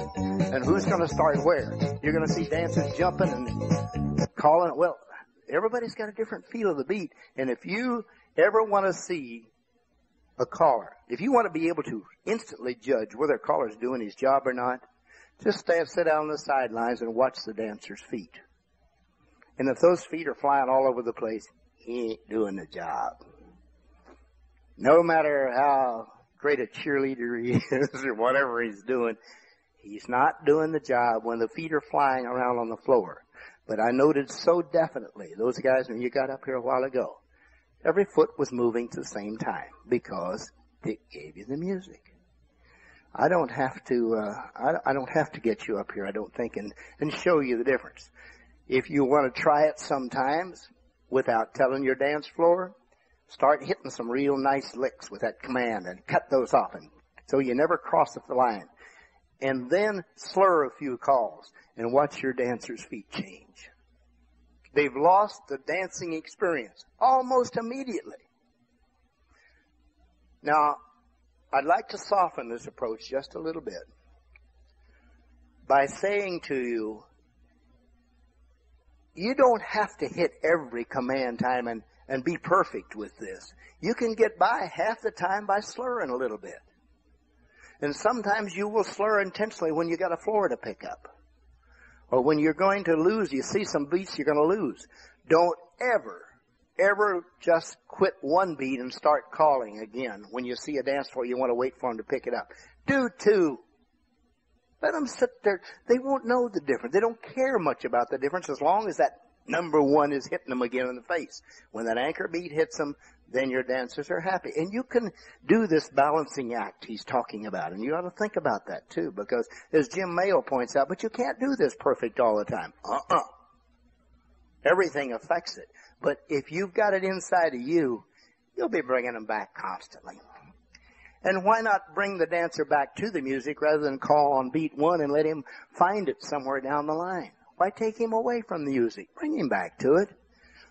and who's going to start where? You're going to see dancers jumping and calling. Well, everybody's got a different feel of the beat, and if you ever want to see a caller, if you want to be able to instantly judge whether a caller's doing his job or not, just sit down on the sidelines and watch the dancer's feet. And if those feet are flying all over the place, he ain't doing the job. No matter how great a cheerleader he is or whatever he's doing, he's not doing the job when the feet are flying around on the floor. But I noted so definitely, those guys, when you got up here a while ago, every foot was moving at the same time because Dick gave you the music. I don't have to get you up here, I don't think, and show you the difference. If you want to try it sometimes without telling your dance floor, start hitting some real nice licks with that command and cut those off, and so you never cross the line. And then slur a few calls and watch your dancers' feet change. They've lost the dancing experience almost immediately. Now, I'd like to soften this approach just a little bit by saying to you, you don't have to hit every command time and be perfect with this. You can get by half the time by slurring a little bit. And sometimes you will slur intentionally when you got a floor to pick up. Or when you're going to lose, you see some beats you're going to lose. Don't ever just quit one beat and start calling again. When you see a dance floor, you want to wait for them to pick it up. Do 2. Let them sit there. They won't know the difference. They don't care much about the difference as long as that number 1 is hitting them again in the face. When that anchor beat hits them, then your dancers are happy. And you can do this balancing act he's talking about. And you ought to think about that too, because as Jim Mayo points out, but you can't do this perfect all the time. Everything affects it. But if you've got it inside of you, you'll be bringing them back constantly. And why not bring the dancer back to the music rather than call on beat 1 and let him find it somewhere down the line? Why take him away from the music? Bring him back to it.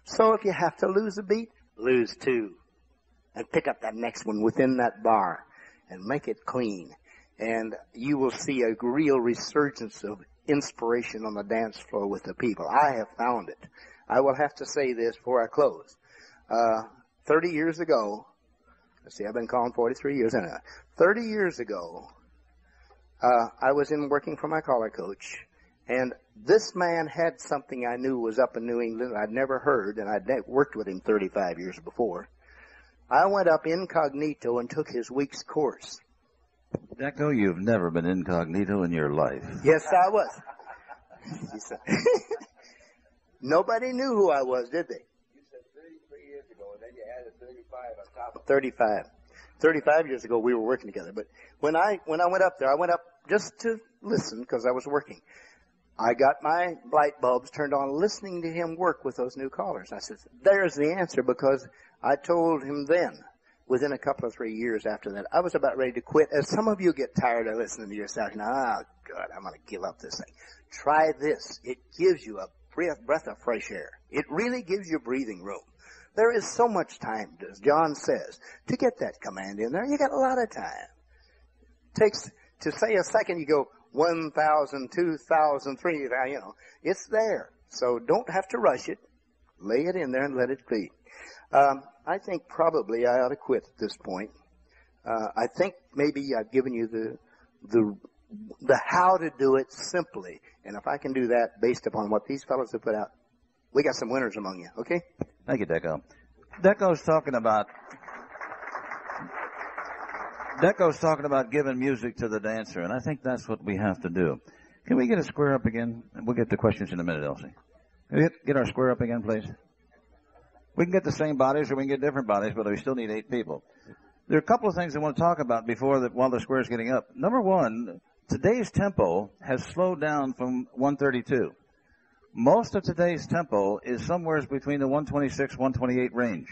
So if you have to lose a beat, lose 2. And pick up that next one within that bar and make it clean. And you will see a real resurgence of inspiration on the dance floor with the people. I have found it. I will have to say this before I close. 30 years ago, let's see, I've been calling 43 years. 30 years ago, I was working for my collar coach, and this man had something I knew was up in New England I'd never heard, and I'd worked with him 35 years before. I went up incognito and took his week's course. Decko, you've never been incognito in your life. Yes, I was. Nobody knew who I was, did they? You said 33 years ago, and then you added 35 on top of 35. 35 years ago, we were working together. But when I went up there, I went up just to listen because I was working. I got my light bulbs turned on listening to him work with those new callers. I said, there's the answer, because I told him then, within a couple of 3 years after that, I was about ready to quit. As some of you get tired of listening to yourself, God, I'm going to give up this thing. Try this. It gives you a breath of fresh air. It really gives you breathing room. There is so much time, as John says, to get that command in there. You got a lot of time. It takes, to say a second, you go 1,000, 2,000, 3,000, it's there. So don't have to rush it. Lay it in there and let it be. I think probably I ought to quit at this point. I think maybe I've given you the how to do it simply. And if I can do that based upon what these fellows have put out, we got some winners among you, okay? Thank you, Decko. Decko's talking about giving music to the dancer, and I think that's what we have to do. Can we get a square up again? We'll get to questions in a minute, Elsie. Can we get our square up again, please? We can get the same bodies or we can get different bodies, but we still need 8 people. There are a couple of things I want to talk about while the square is getting up. Number one, today's tempo has slowed down from 132. Most of today's tempo is somewhere between the 126, 128 range.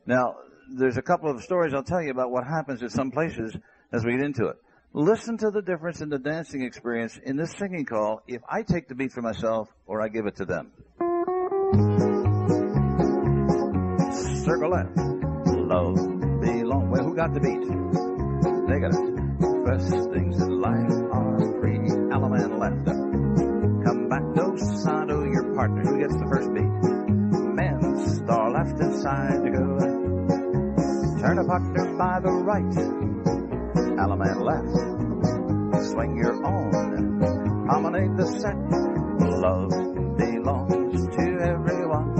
Now, there's a couple of stories I'll tell you about what happens in some places as we get into it. Listen to the difference in the dancing experience in this singing call if I take the beat for myself or I give it to them. Circle left. Love belong. Well, who got the beat? They got it. Best things in life are free. Alaman left. Come back, no side of your partner. Who gets the first beat? Men, star left and side to go. Turn a partner by the right. Alaman left. Swing your own. Promenade the set. Love belongs to everyone.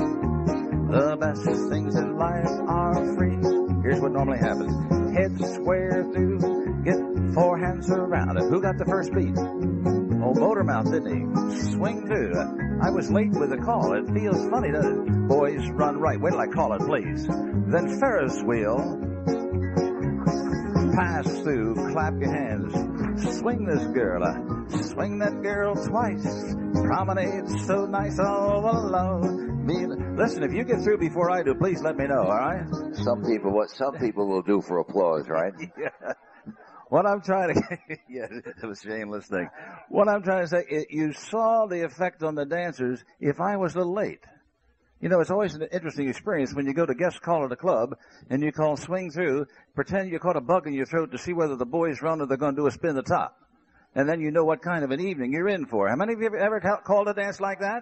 The best things in life are free. Here's what normally happens. Head square through. Get 4 hands around it. Who got the first beat? Old Motormouth, didn't he? Swing through. I was late with the call. It feels funny, doesn't it? Boys, run right. Wait till I call it, please. Then Ferris wheel. Pass through. Clap your hands. Swing this girl. Swing that girl twice. Promenade so nice all alone. Listen, if you get through before I do, please let me know, all right? Some people will do for applause, right? Yeah. What I'm trying to, yeah, it was a shameless thing. What I'm trying to say, you saw the effect on the dancers if I was a little late. It's always an interesting experience when you go to guest call at a club and you call swing through, pretend you caught a bug in your throat to see whether the boys run or they're going to do a spin the top. And then you know what kind of an evening you're in for. How many of you have ever called a dance like that?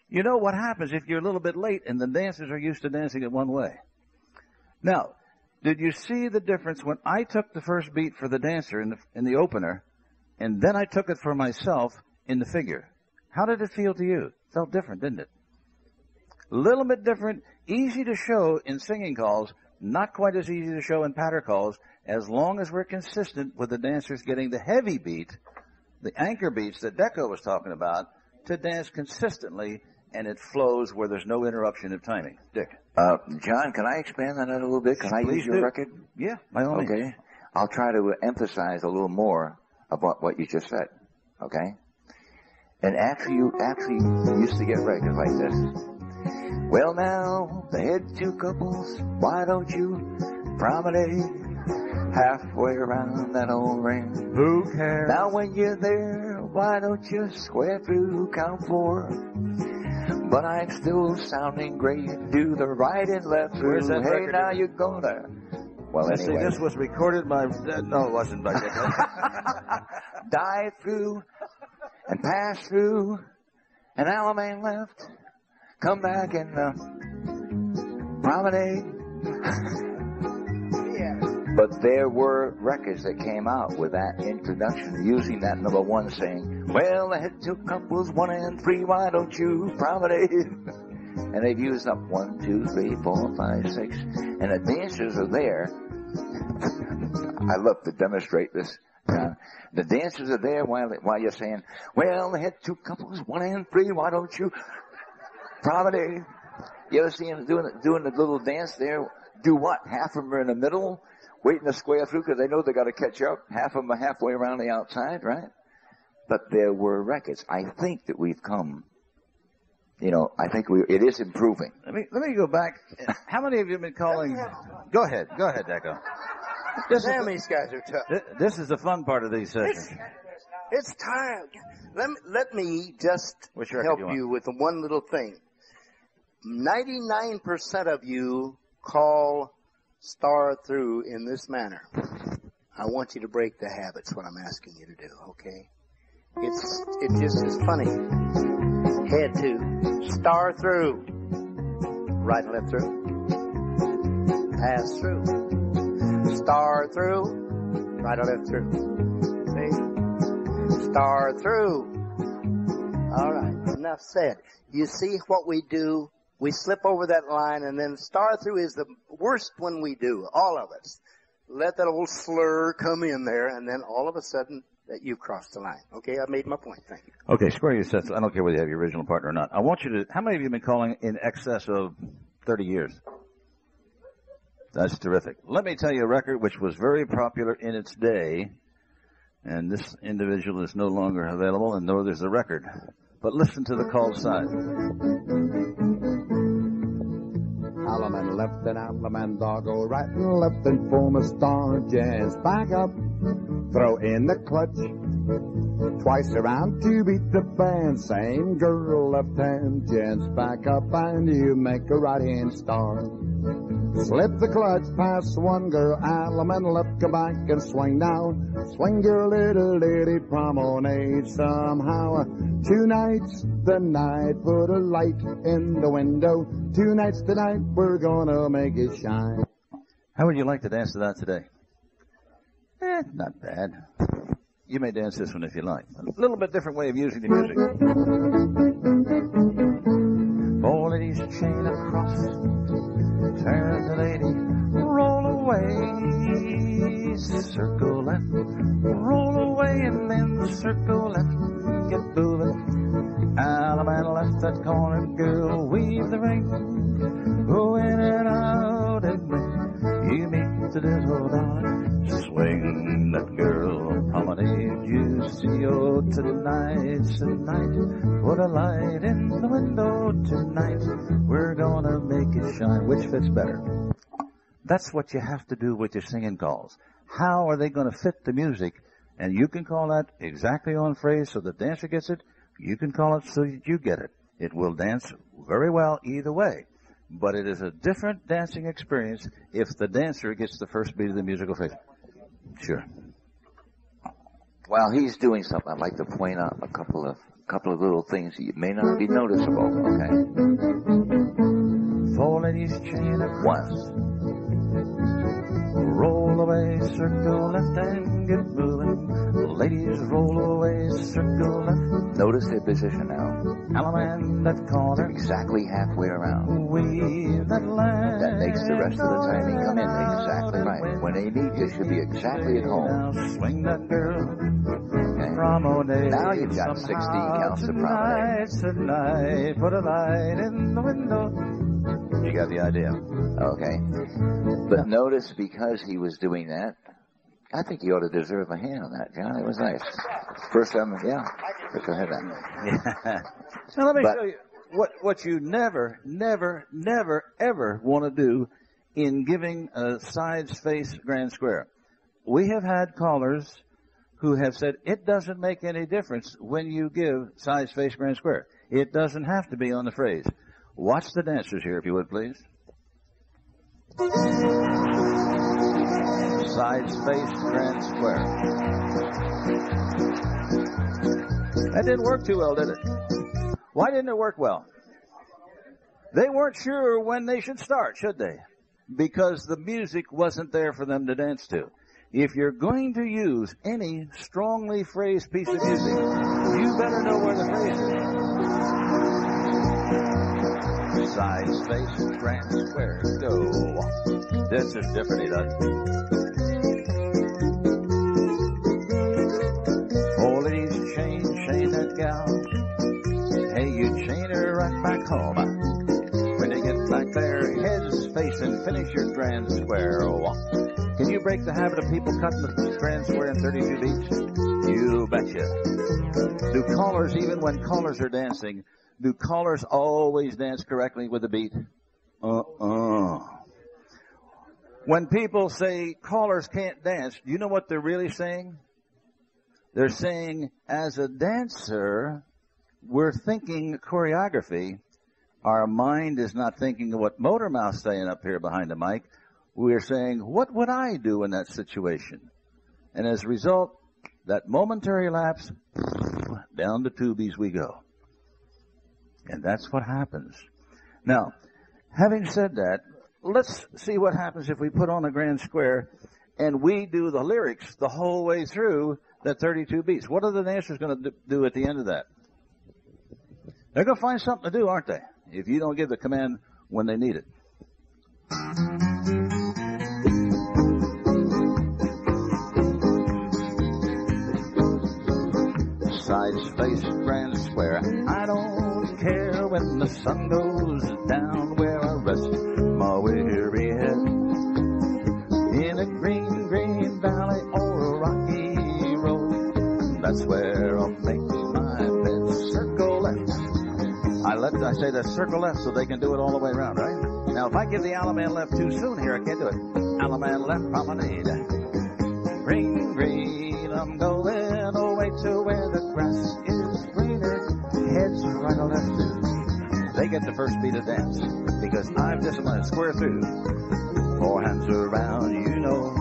You know what happens if you're a little bit late and the dancers are used to dancing it one way. Now, did you see the difference when I took the first beat for the dancer in the opener, and then I took it for myself in the figure? How did it feel to you? It felt different, didn't it? A little bit different, easy to show in singing calls, not quite as easy to show in patter calls, as long as we're consistent with the dancers getting the heavy beat, the anchor beats that Decko was talking about, to dance consistently, and it flows where there's no interruption of timing. Dick. John, can I expand on that a little bit? Can I use your record? Yeah, by all means. Okay. I'll try to emphasize a little more about what you just said. Okay? And after you used to get records like this. Well, now, the head 2 couples, why don't you promenade halfway around that old ring? Who cares? Now, when you're there, why don't you square through, count 4? But I'm still sounding great. Do the right and left through. Where's that hey, record? now you're gonna. Well, let's anyway. see, this was recorded by. No, it wasn't by. Dive through and pass through, and Alamein left. Come back and promenade. Yeah. But there were records that came out with that introduction, using that number 1 saying, well, the head 2 couples, 1 and 3, why don't you promenade? And they've used up 1, 2, 3, 4, 5, 6. And the dancers are there. I love to demonstrate this. The dancers are there while you're saying, well, the head 2 couples, 1 and 3, why don't you promenade? You ever see them doing the little dance there? Do what? Half of them are in the middle, waiting to square through because they know they got to catch up. Half of them are halfway around the outside, right? But there were records. I think that we've come. I think it is improving. Let me go back. How many of you have been calling? Go ahead, Decko. Damn, these guys are tough. This is the fun part of these sessions. It's time. Let me just help you with one little thing. 99% of you call star through in this manner. I want you to break the habits, what I'm asking you to do, okay? It just is funny. Head to star through. Right and left through. Pass through. Star through. Right or left through. See? Star through. All right, enough said. You see what we do? We slip over that line, and then star through is the worst one we do, all of us. Let that old slur come in there, and then all of a sudden, that you've crossed the line. Okay, I've made my point. Thank you. Okay, square your sets. I don't care whether you have your original partner or not. I want you to, how many of you have been calling in excess of 30 years? That's terrific. Let me tell you a record which was very popular in its day, and this individual is no longer available, and nor there's the record. But listen to the call side. Alaman left and Alaman doggo right and left and form a star jazz. Back up, throw in the clutch. Twice around to beat the band. Same girl, left hand jazz. Back up and you make a right hand star. Slip the clutch past one girl, Alaman left, go back and swing down. Swing your little lady promenade somehow. Tonight's the night, put a light in the window. Tonight's the night, we're gonna make it shine. How would you like to dance to that today? Not bad. You may dance this one if you like. A little bit different way of using the music. Four ladies chain across. Turn the lady, roll away, circle left, roll away, and then circle left, get moving. Alabama left that corner, girl, weave the ring, go in and out and ring. You meet the little darling, swing that girl, promenade, you see, oh, tonight's the night, put a light in the window tonight, we're gonna make it shine. Which fits better? That's what you have to do with your singing calls. How are they going to fit the music? And you can call that exactly on phrase so the dancer gets it. You can call it so that you get it. It will dance very well either way. But it is a different dancing experience if the dancer gets the first beat of the musical phrase. Sure. While he's doing something, I'd like to point out a couple of little things that may not be noticeable, okay? Four ladies chain across. Roll away, circle left and get moving. Ladies roll away, circle left. Notice their position now. Alaman that corner. They're exactly halfway around. Weave that line. That makes the rest of the timing come in exactly right. When they meet, you should be exactly at home. Now swing that girl. Okay. Promenade. Now you've got 16 counts to promenade. Tonight, put a light in the window. You got the idea. Okay. But notice, because he was doing that, I think he ought to deserve a hand on that, John. It was nice. First time, yeah. Go ahead. Yeah. Now let me show you what you never, ever want to do in giving a sides face grand square. We have had callers who have said it doesn't make any difference when you give sides face grand square. It doesn't have to be on the phrase. Watch the dancers here, if you would, please. Sides face grand square. That didn't work too well, did it? Why didn't it work well? They weren't sure when they should start, should they? Because the music wasn't there for them to dance to. If you're going to use any strongly phrased piece of music, you better know where the phrase is. Sides face grand square. Go. This is different, he does. Four ladies chain that gal. Hey, you chain her right back home. When they get and finish your grand square walk. Can you break the habit of people cutting the grand square in 32 beats? You betcha. Do callers, even when callers are dancing, do callers always dance correctly with the beat? When people say callers can't dance, do you know what they're really saying? They're saying, as a dancer, we're thinking choreography. Our mind is not thinking of what Motor Mouth's saying up here behind the mic. We're saying, what would I do in that situation? And as a result, that momentary lapse, down the tubies we go. And that's what happens. Now, having said that, let's see what happens if we put on a grand square and we do the lyrics the whole way through that 32 beats. What are the dancers going to do at the end of that? They're going to find something to do, aren't they? If you don't give the command when they need it. Sides face grand square. I don't care when the sun goes down, where I rest my weary head. In a green, green valley or a rocky road, that's where I'll make my bed. Circle left. I say that circle left so they can do it all the way around, right? Now, if I give the Alaman left too soon here, I can't do it. Alaman left promenade. Green, green, I'm going away to where the grass is greener. Heads right or left. They get the first beat of dance because I've disciplined square through. 4 hands around, you know.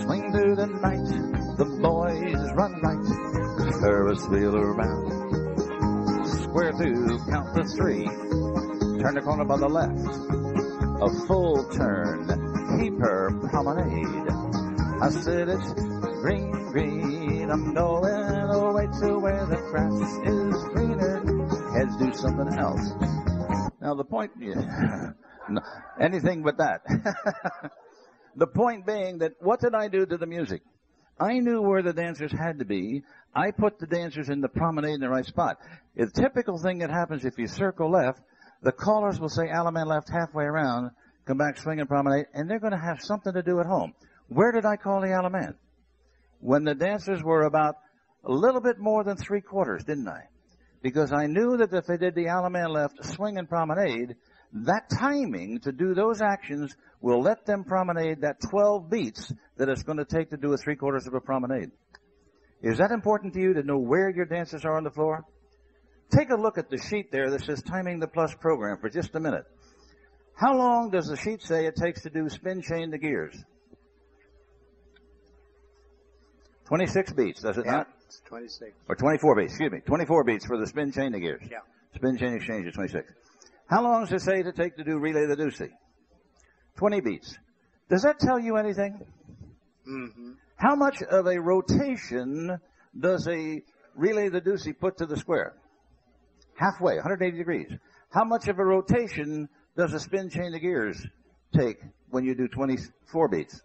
Swing through the night, the boys run right. Ferris wheel around. Square through, count to 3. Turn the corner by the left. A full turn, keeper promenade. I said it's green, green. I'm going away to where the grass is greener. Heads do something else. Now the point, no, anything but that. The point being that what did I do to the music? I knew where the dancers had to be. I put the dancers in the promenade in the right spot. The typical thing that happens if you circle left, the callers will say Alaman left halfway around, come back swinging promenade, and they're going to have something to do at home. Where did I call the Alaman? When the dancers were about a little bit more than 3/4, didn't I? Because I knew that if they did the Alaman left swinging promenade, that timing to do those actions will let them promenade that 12 beats that it's going to take to do a 3/4 of a promenade. Is that important to you to know where your dancers are on the floor? Take a look at the sheet there that says Timing the Plus program for just a minute. How long does the sheet say it takes to do spin chain the gears? 26 beats, does it not? It's 26. Or 24 beats, excuse me. 24 beats for the spin chain the gears. Yeah. Spin chain exchange is 26. How long does it say to take to do relay the deucey? 20 beats. Does that tell you anything? Mm-hmm. How much of a rotation does a relay the deucey put to the square? Halfway, 180 degrees. How much of a rotation does a spin chain the gears take when you do 24 beats?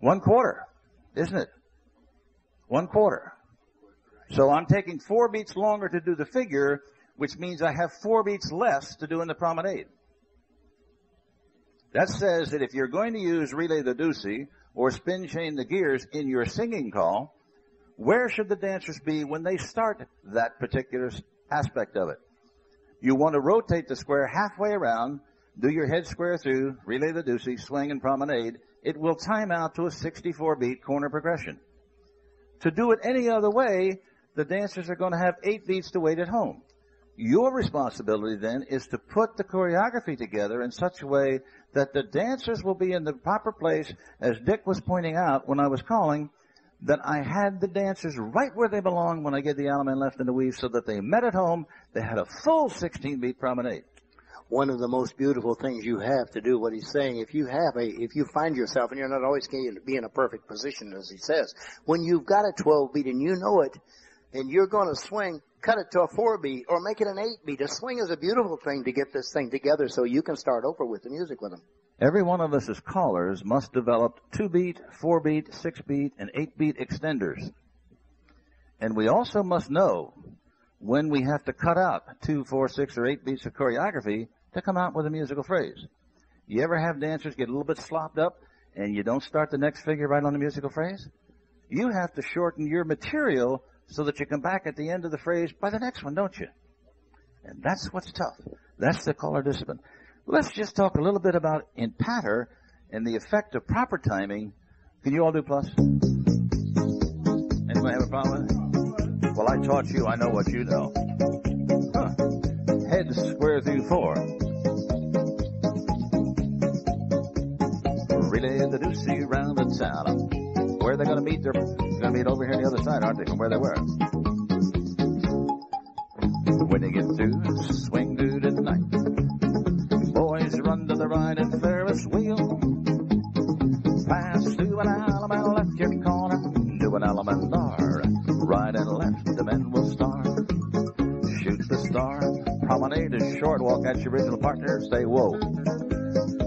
1/4, isn't it? 1/4. So I'm taking 4 beats longer to do the figure, which means I have 4 beats less to do in the promenade. That says that if you're going to use relay the deucey or spin chain the gears in your singing call, where should the dancers be when they start that particular aspect of it? You want to rotate the square halfway around, do your head square through, relay the deucey, swing and promenade. It will time out to a 64-beat corner progression. To do it any other way, the dancers are going to have 8 beats to wait at home. Your responsibility then is to put the choreography together in such a way that the dancers will be in the proper place, as Dick was pointing out when I was calling, that I had the dancers right where they belong when I get the Alaman left in the weave so that they met at home. They had a full 16-beat promenade. One of the most beautiful things you have to do, what he's saying, if you find yourself, and you're not always going to be in a perfect position, as he says, when you've got a 12-beat and you know it, and you're going to swing, cut it to a 4-beat or make it an 8-beat. A swing is a beautiful thing to get this thing together so you can start over with the music with them. Every one of us as callers must develop 2-beat, 4-beat, 6-beat, and 8-beat extenders. And we also must know when we have to cut out 2, 4, 6, or 8 beats of choreography to come out with a musical phrase. You ever have dancers get a little bit slopped up and you don't start the next figure right on the musical phrase? You have to shorten your material so that you come back at the end of the phrase by the next one, don't you? And that's what's tough. That's the caller discipline. Let's just talk a little bit about in patter and the effect of proper timing. Can you all do plus? Anyone have a problem with it? Well, I taught you. I know what you know. Huh. Head square through 4. Relay the deucey round the town. Where are they going to meet? They're going to meet over here on the other side, aren't they, from where they were? When they get through, swing through the night. Boys run to the right and Ferris wheel. Pass to an Alabama left your corner. Do an Alabama right and left, the men will start. Shoot the star. Promenade is short. Walk at your original partner. Say whoa.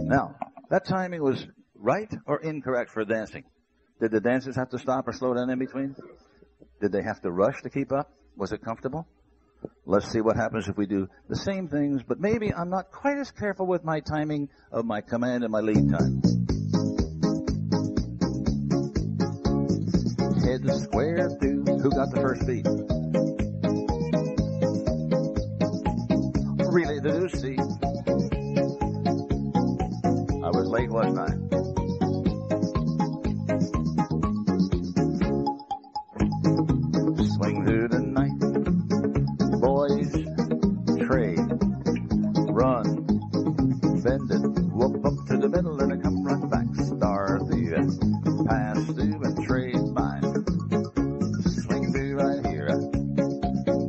Now, that timing was right or incorrect for dancing? Did the dancers have to stop or slow down in between? Did they have to rush to keep up? Was it comfortable? Let's see what happens if we do the same things, but maybe I'm not quite as careful with my timing of my command and my lead time. Head square through. Who got the first beat? Relay the deucey. I was late, wasn't I? Swing through the night. Boys, trade, run, bend it, whoop up to the middle and come right back. Star through, pass through and trade by. Swing through right here.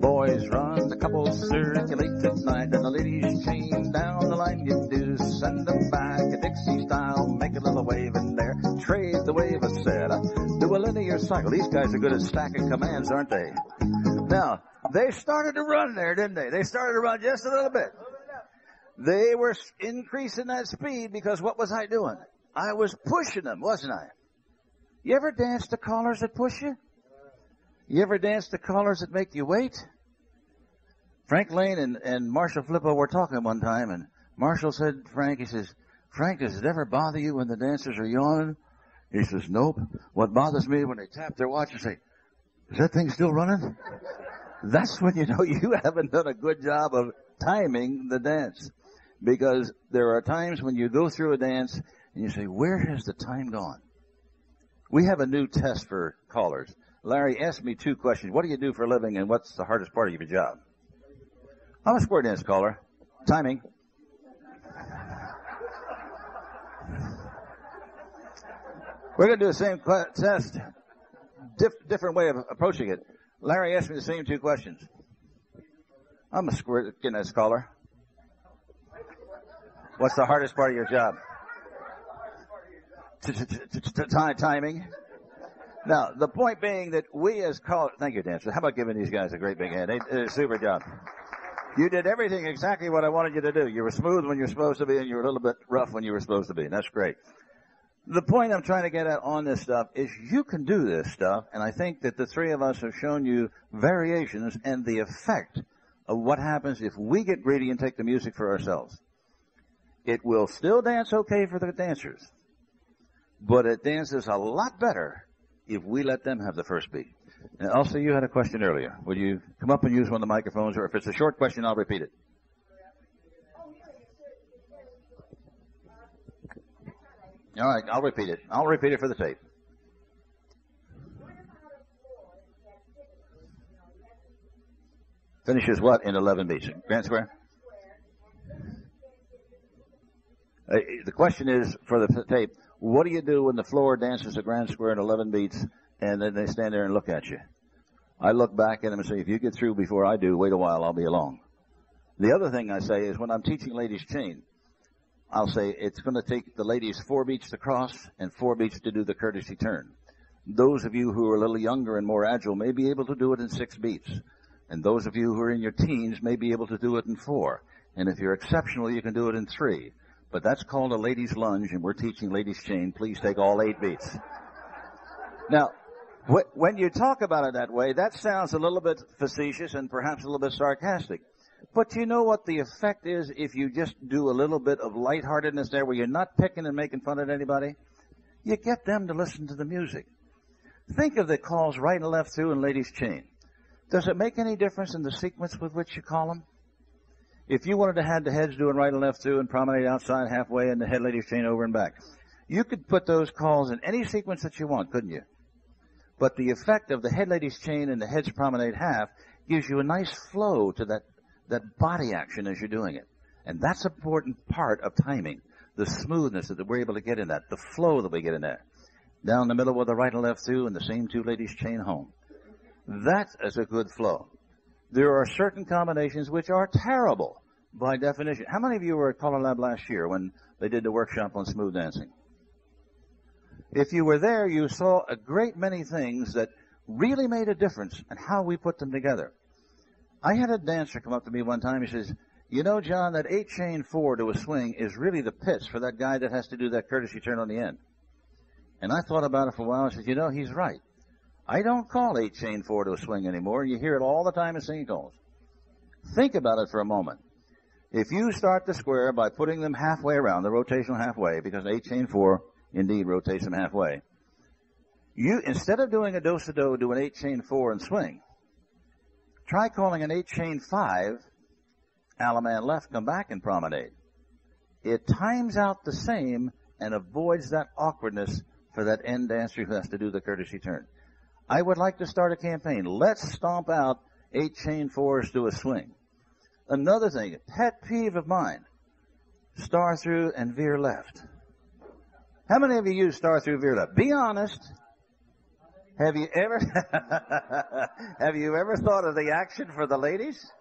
Boys run, the couples circulate tonight, and the ladies chain down the line. You do send them back a Dixie style, make a little wave in there. Trade the wave I said. Do a linear cycle. These guys are good at stacking commands, aren't they? Now, they started to run there, didn't they? They started to run just a little bit. They were increasing that speed because what was I doing? I was pushing them, wasn't I? You ever dance to callers that push you? You ever dance to callers that make you wait? Frank Lane and Marshall Flippo were talking one time, and Marshall said, Frank, he says, Frank, does it ever bother you when the dancers are yawning? He says, nope. What bothers me when they tap their watch and say, is that thing still running? That's when you know you haven't done a good job of timing the dance. Because there are times when you go through a dance and you say, where has the time gone? We have a new test for callers. Larry, ask me 2 questions. What do you do for a living and what's the hardest part of your job? I'm a square dance caller. Timing. We're going to do the same test. Different way of approaching it. Larry asked me the same 2 questions. I'm a square dance caller. What's the hardest part of your job? Timing. Now, the point being that we as callers, thank you, dancer. How about giving these guys a great big hand? They did a super job. You did everything exactly what I wanted you to do. You were smooth when you were supposed to be, and you were a little bit rough when you were supposed to be. That's great. The point I'm trying to get at on this stuff is you can do this stuff, and I think that the 3 of us have shown you variations and the effect of what happens if we get greedy and take the music for ourselves. It will still dance okay for the dancers, but it dances a lot better if we let them have the first beat. And also, you had a question earlier. Will you come up and use one of the microphones, or if it's a short question, I'll repeat it. All right, I'll repeat it. I'll repeat it for the tape. Finishes what in 11 beats? Grand square? The question is, for the tape, what do you do when the floor dances a grand square in 11 beats and then they stand there and look at you? I look back at them and say, if you get through before I do, wait a while, I'll be along. The other thing I say is when I'm teaching ladies chain, I'll say it's going to take the ladies 4 beats to cross and 4 beats to do the courtesy turn. Those of you who are a little younger and more agile may be able to do it in 6 beats. And those of you who are in your teens may be able to do it in 4. And if you're exceptional, you can do it in 3. But that's called a ladies' lunge, and we're teaching ladies' chain. Please take all 8 beats. Now, when you talk about it that way, that sounds a little bit facetious and perhaps a little bit sarcastic. But you know what the effect is if you just do a little bit of lightheartedness there where you're not picking and making fun of anybody? You get them to listen to the music. Think of the calls right and left through and ladies chain. Does it make any difference in the sequence with which you call them? If you wanted to have the heads doing right and left through and promenade outside halfway and the head ladies chain over and back, you could put those calls in any sequence that you want, couldn't you? But the effect of the head ladies chain and the heads promenade half gives you a nice flow to that body action as you're doing it. And that's an important part of timing. The smoothness that we're able to get in that, the flow that we get in there. Down the middle with the right and left through and the same two ladies chain home. That is a good flow. There are certain combinations which are terrible by definition. How many of you were at CALLERLAB last year when they did the workshop on smooth dancing? If you were there, you saw a great many things that really made a difference in how we put them together. I had a dancer come up to me one time. He says, you know, John, that 8-chain-4 to a swing is really the pitch for that guy that has to do that courtesy turn on the end. And I thought about it for a while and said, you know, he's right. I don't call 8-chain-4 to a swing anymore. You hear it all the time in singing calls. Think about it for a moment. If you start the square by putting them halfway around, the rotational halfway, because 8-chain-4 indeed rotates them halfway, you, instead of doing a do-si-do, do an 8-chain-4 and swing. Try calling an 8-chain-5, Alaman left, come back and promenade. It times out the same and avoids that awkwardness for that end dancer who has to do the courtesy turn. I would like to start a campaign. Let's stomp out 8-chain-4s to a swing. Another thing, a pet peeve of mine, star through and veer left. How many of you use star through, veer left? Be honest. Have you ever thought of the action for the ladies?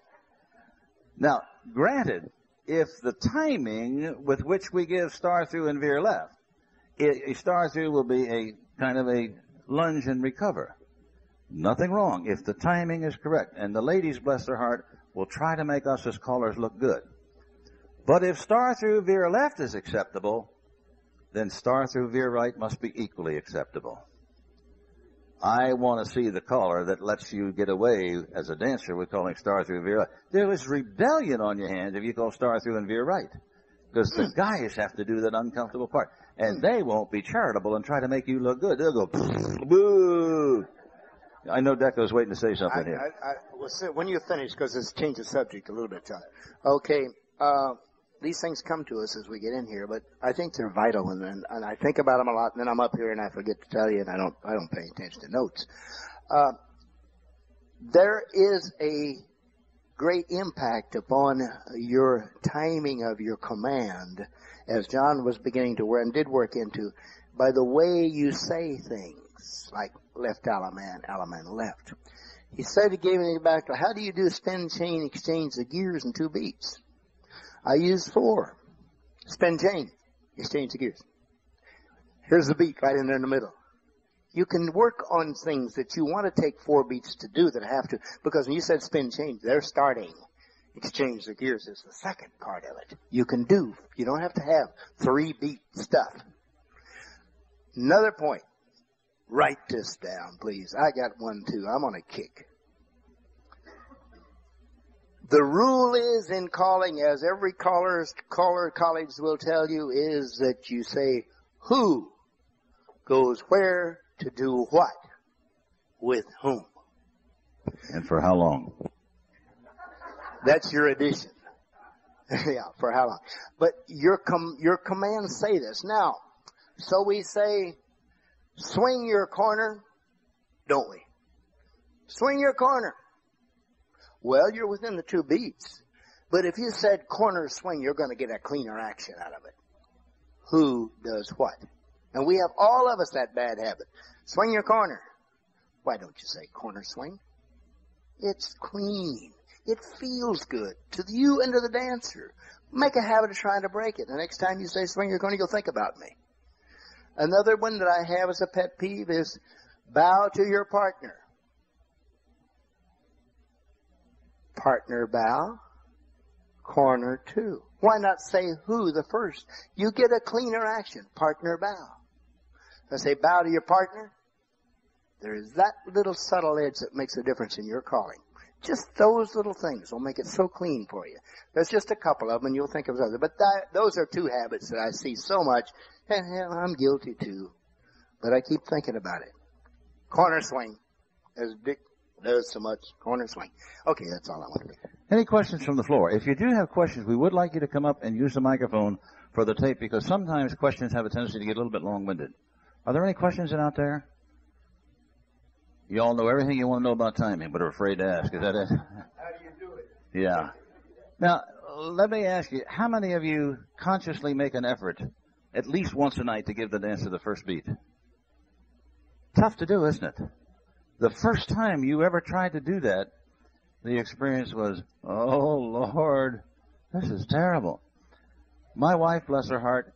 Now, granted, if the timing with which we give star through and veer left, a star through will be a kind of a lunge and recover. Nothing wrong if the timing is correct. And the ladies, bless their heart, will try to make us as callers look good. But if star through, veer left is acceptable, then star through, veer right must be equally acceptable. I want to see the caller that lets you get away as a dancer with calling star through, veer right. There is rebellion on your hands if you call star through and veer right. Because the guys have to do that uncomfortable part. And they won't be charitable and try to make you look good. They'll go, boo. I know Decko's waiting to say something here. When you finish, because it's changed the subject a little bit, John. Okay, these things come to us as we get in here, but I think they're vital, and I think about them a lot, and then I'm up here and I forget to tell you, and I don't pay attention to notes. There is a great impact upon your timing of your command, as John was beginning to work and did work into, by the way you say things, like left Alaman, Alaman left. He said he gave me back to, how do you do spin, chain, exchange the gears in 2 beats? I use 4. Spin, chain, exchange the gears. Here's the beat right in there in the middle. You can work on things that you want to take 4 beats to do that have to, because when you said spin, change, they're starting. Exchange the gears is the second part of it. You can do. You don't have to have 3 beat stuff. Another point. Write this down, please. I got one too. I'm on a kick. The rule is in calling, as every caller colleagues will tell you, is that you say who goes where to do what with whom. And for how long? That's your addition. Yeah, for how long? But your commands say this. Now, so we say, swing your corner, don't we? Swing your corner. Well, you're within the 2 beats. But if you said corner swing, you're going to get a cleaner action out of it. Who does what? And we have all of us that bad habit. Swing your corner. Why don't you say corner swing? It's clean. It feels good to you and to the dancer. Make a habit of trying to break it. The next time you say swing your corner, you'll think about me. Another one that I have as a pet peeve is bow to your partner. Partner bow, corner 2. Why not say who the first? You get a cleaner action. Partner bow. If I say bow to your partner, there is that little subtle edge that makes a difference in your calling. Just those little things will make it so clean for you. There's just a couple of them, and you'll think of others. But those are two habits that I see so much, and hell, I'm guilty too. But I keep thinking about it. Corner swing, as Dick does so much. Corner swing. Okay, that's all I want to do. Any questions from the floor? If you do have questions, we would like you to come up and use the microphone for the tape, because sometimes questions have a tendency to get a little bit long-winded. Are there any questions out there? You all know everything you want to know about timing, but are afraid to ask. Is that it? How do you do it? Yeah. Now, let me ask you, how many of you consciously make an effort at least once a night to give the dancer the first beat? Tough to do, isn't it? The first time you ever tried to do that, the experience was, oh, Lord, this is terrible. My wife, bless her heart,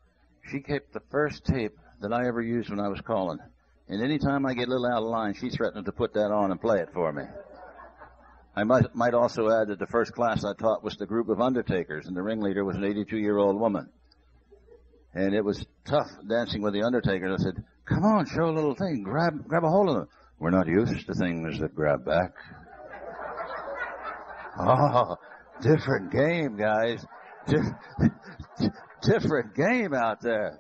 she kept the first tape that I ever used when I was calling. And any time I get a little out of line, she threatened to put that on and play it for me. I might also add that the first class I taught was the group of undertakers, and the ringleader was an 82-year-old woman. And it was tough dancing with the undertakers. I said, come on, show a little thing. Grab a hold of them. We're not used to things that grab back. Oh, different game, guys. Different game out there.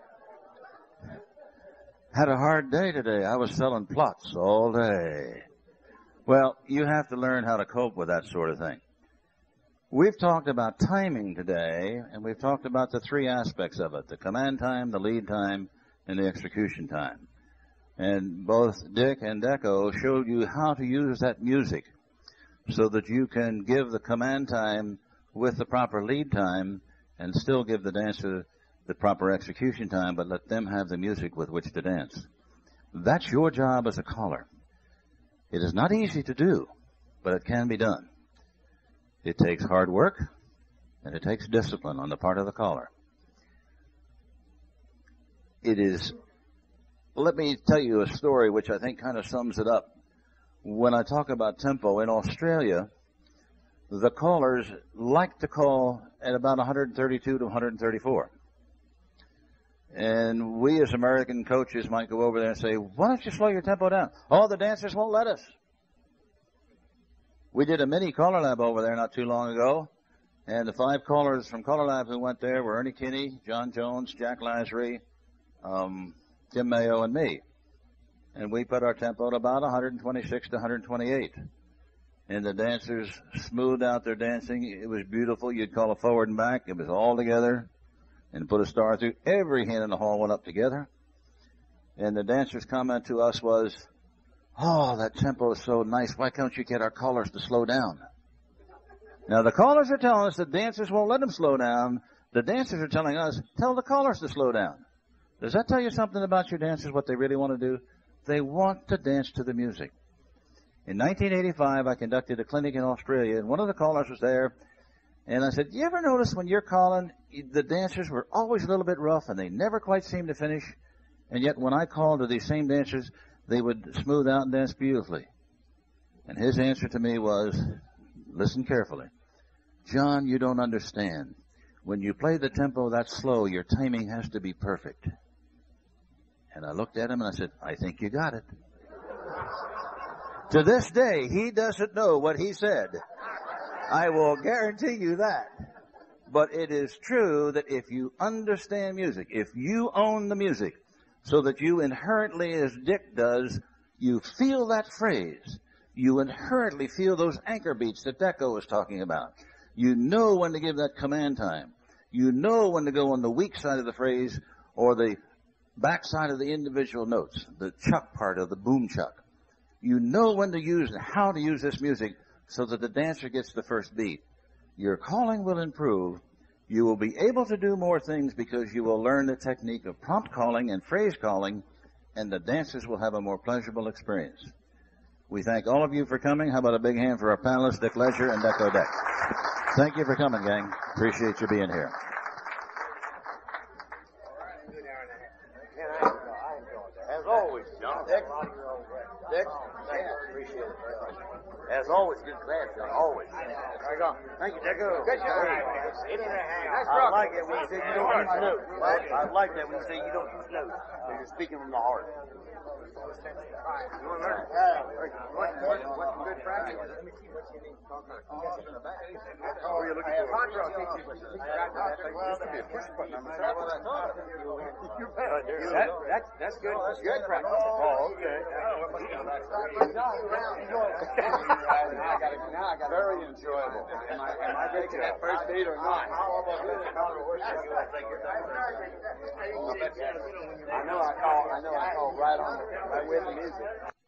Had a hard day today. I was selling plots all day. Well, you have to learn how to cope with that sort of thing. We've talked about timing today, and we've talked about the three aspects of it, the command time, the lead time, and the execution time. And both Dick and Decko showed you how to use that music so that you can give the command time with the proper lead time and still give the dancer the proper execution time, but let them have the music with which to dance. That's your job as a caller. It is not easy to do, but it can be done. It takes hard work, and it takes discipline on the part of the caller. Let me tell you a story which I think kind of sums it up. When I talk about tempo, in Australia, the callers like to call at about 132 to 134. And we as American coaches might go over there and say, why don't you slow your tempo down? Oh, the dancers won't let us. We did a mini CALLERLAB over there not too long ago, and the 5 callers from CALLERLAB who went there were Ernie Kinney, John Jones, Jack Lasry, Tim Mayo, and me. And we put our tempo at about 126 to 128. And the dancers smoothed out their dancing. It was beautiful. You'd call a forward and back. It was all together. And put a star through. Every hand in the hall went up together. And the dancer's comment to us was, oh, that tempo is so nice. Why can't you get our callers to slow down? Now, the callers are telling us the dancers won't let them slow down. The dancers are telling us, tell the callers to slow down. Does that tell you something about your dancers, what they really want to do? They want to dance to the music. In 1985, I conducted a clinic in Australia, and one of the callers was there. And I said, you ever notice when you're calling, the dancers were always a little bit rough, and they never quite seemed to finish? And yet when I called to these same dancers, they would smooth out and dance beautifully. And his answer to me was, listen carefully. John, you don't understand. When you play the tempo that slow, your timing has to be perfect. And I looked at him and I said, I think you got it. To this day, he doesn't know what he said. I will guarantee you that. But it is true that if you understand music, if you own the music, so that you inherently, as Dick does, you feel that phrase. You inherently feel those anchor beats that Decko was talking about. You know when to give that command time. You know when to go on the weak side of the phrase or the back side of the individual notes, the chuck part of the boom chuck. You know when to use and how to use this music so that the dancer gets the first beat. Your calling will improve. You will be able to do more things because you will learn the technique of prompt calling and phrase calling, and the dancers will have a more pleasurable experience. We thank all of you for coming. How about a big hand for our panelists, Dick Leisure and Decko Deck. Thank you for coming, gang. Appreciate you being here. As always, John. Dick, appreciate it. As always, good class, always. There you go. Thank you, Decko. Good job. I like it when you say you don't use notes. I like that when you say you don't use notes. So you're speaking from the heart. You want to learn? What's good practice? Let me see what you need. Oh, you're looking for Contra will teach you. That's good. Good practice. Oh, okay. Very enjoyable. Am I taking that first date or not? I know I call right on right with the music.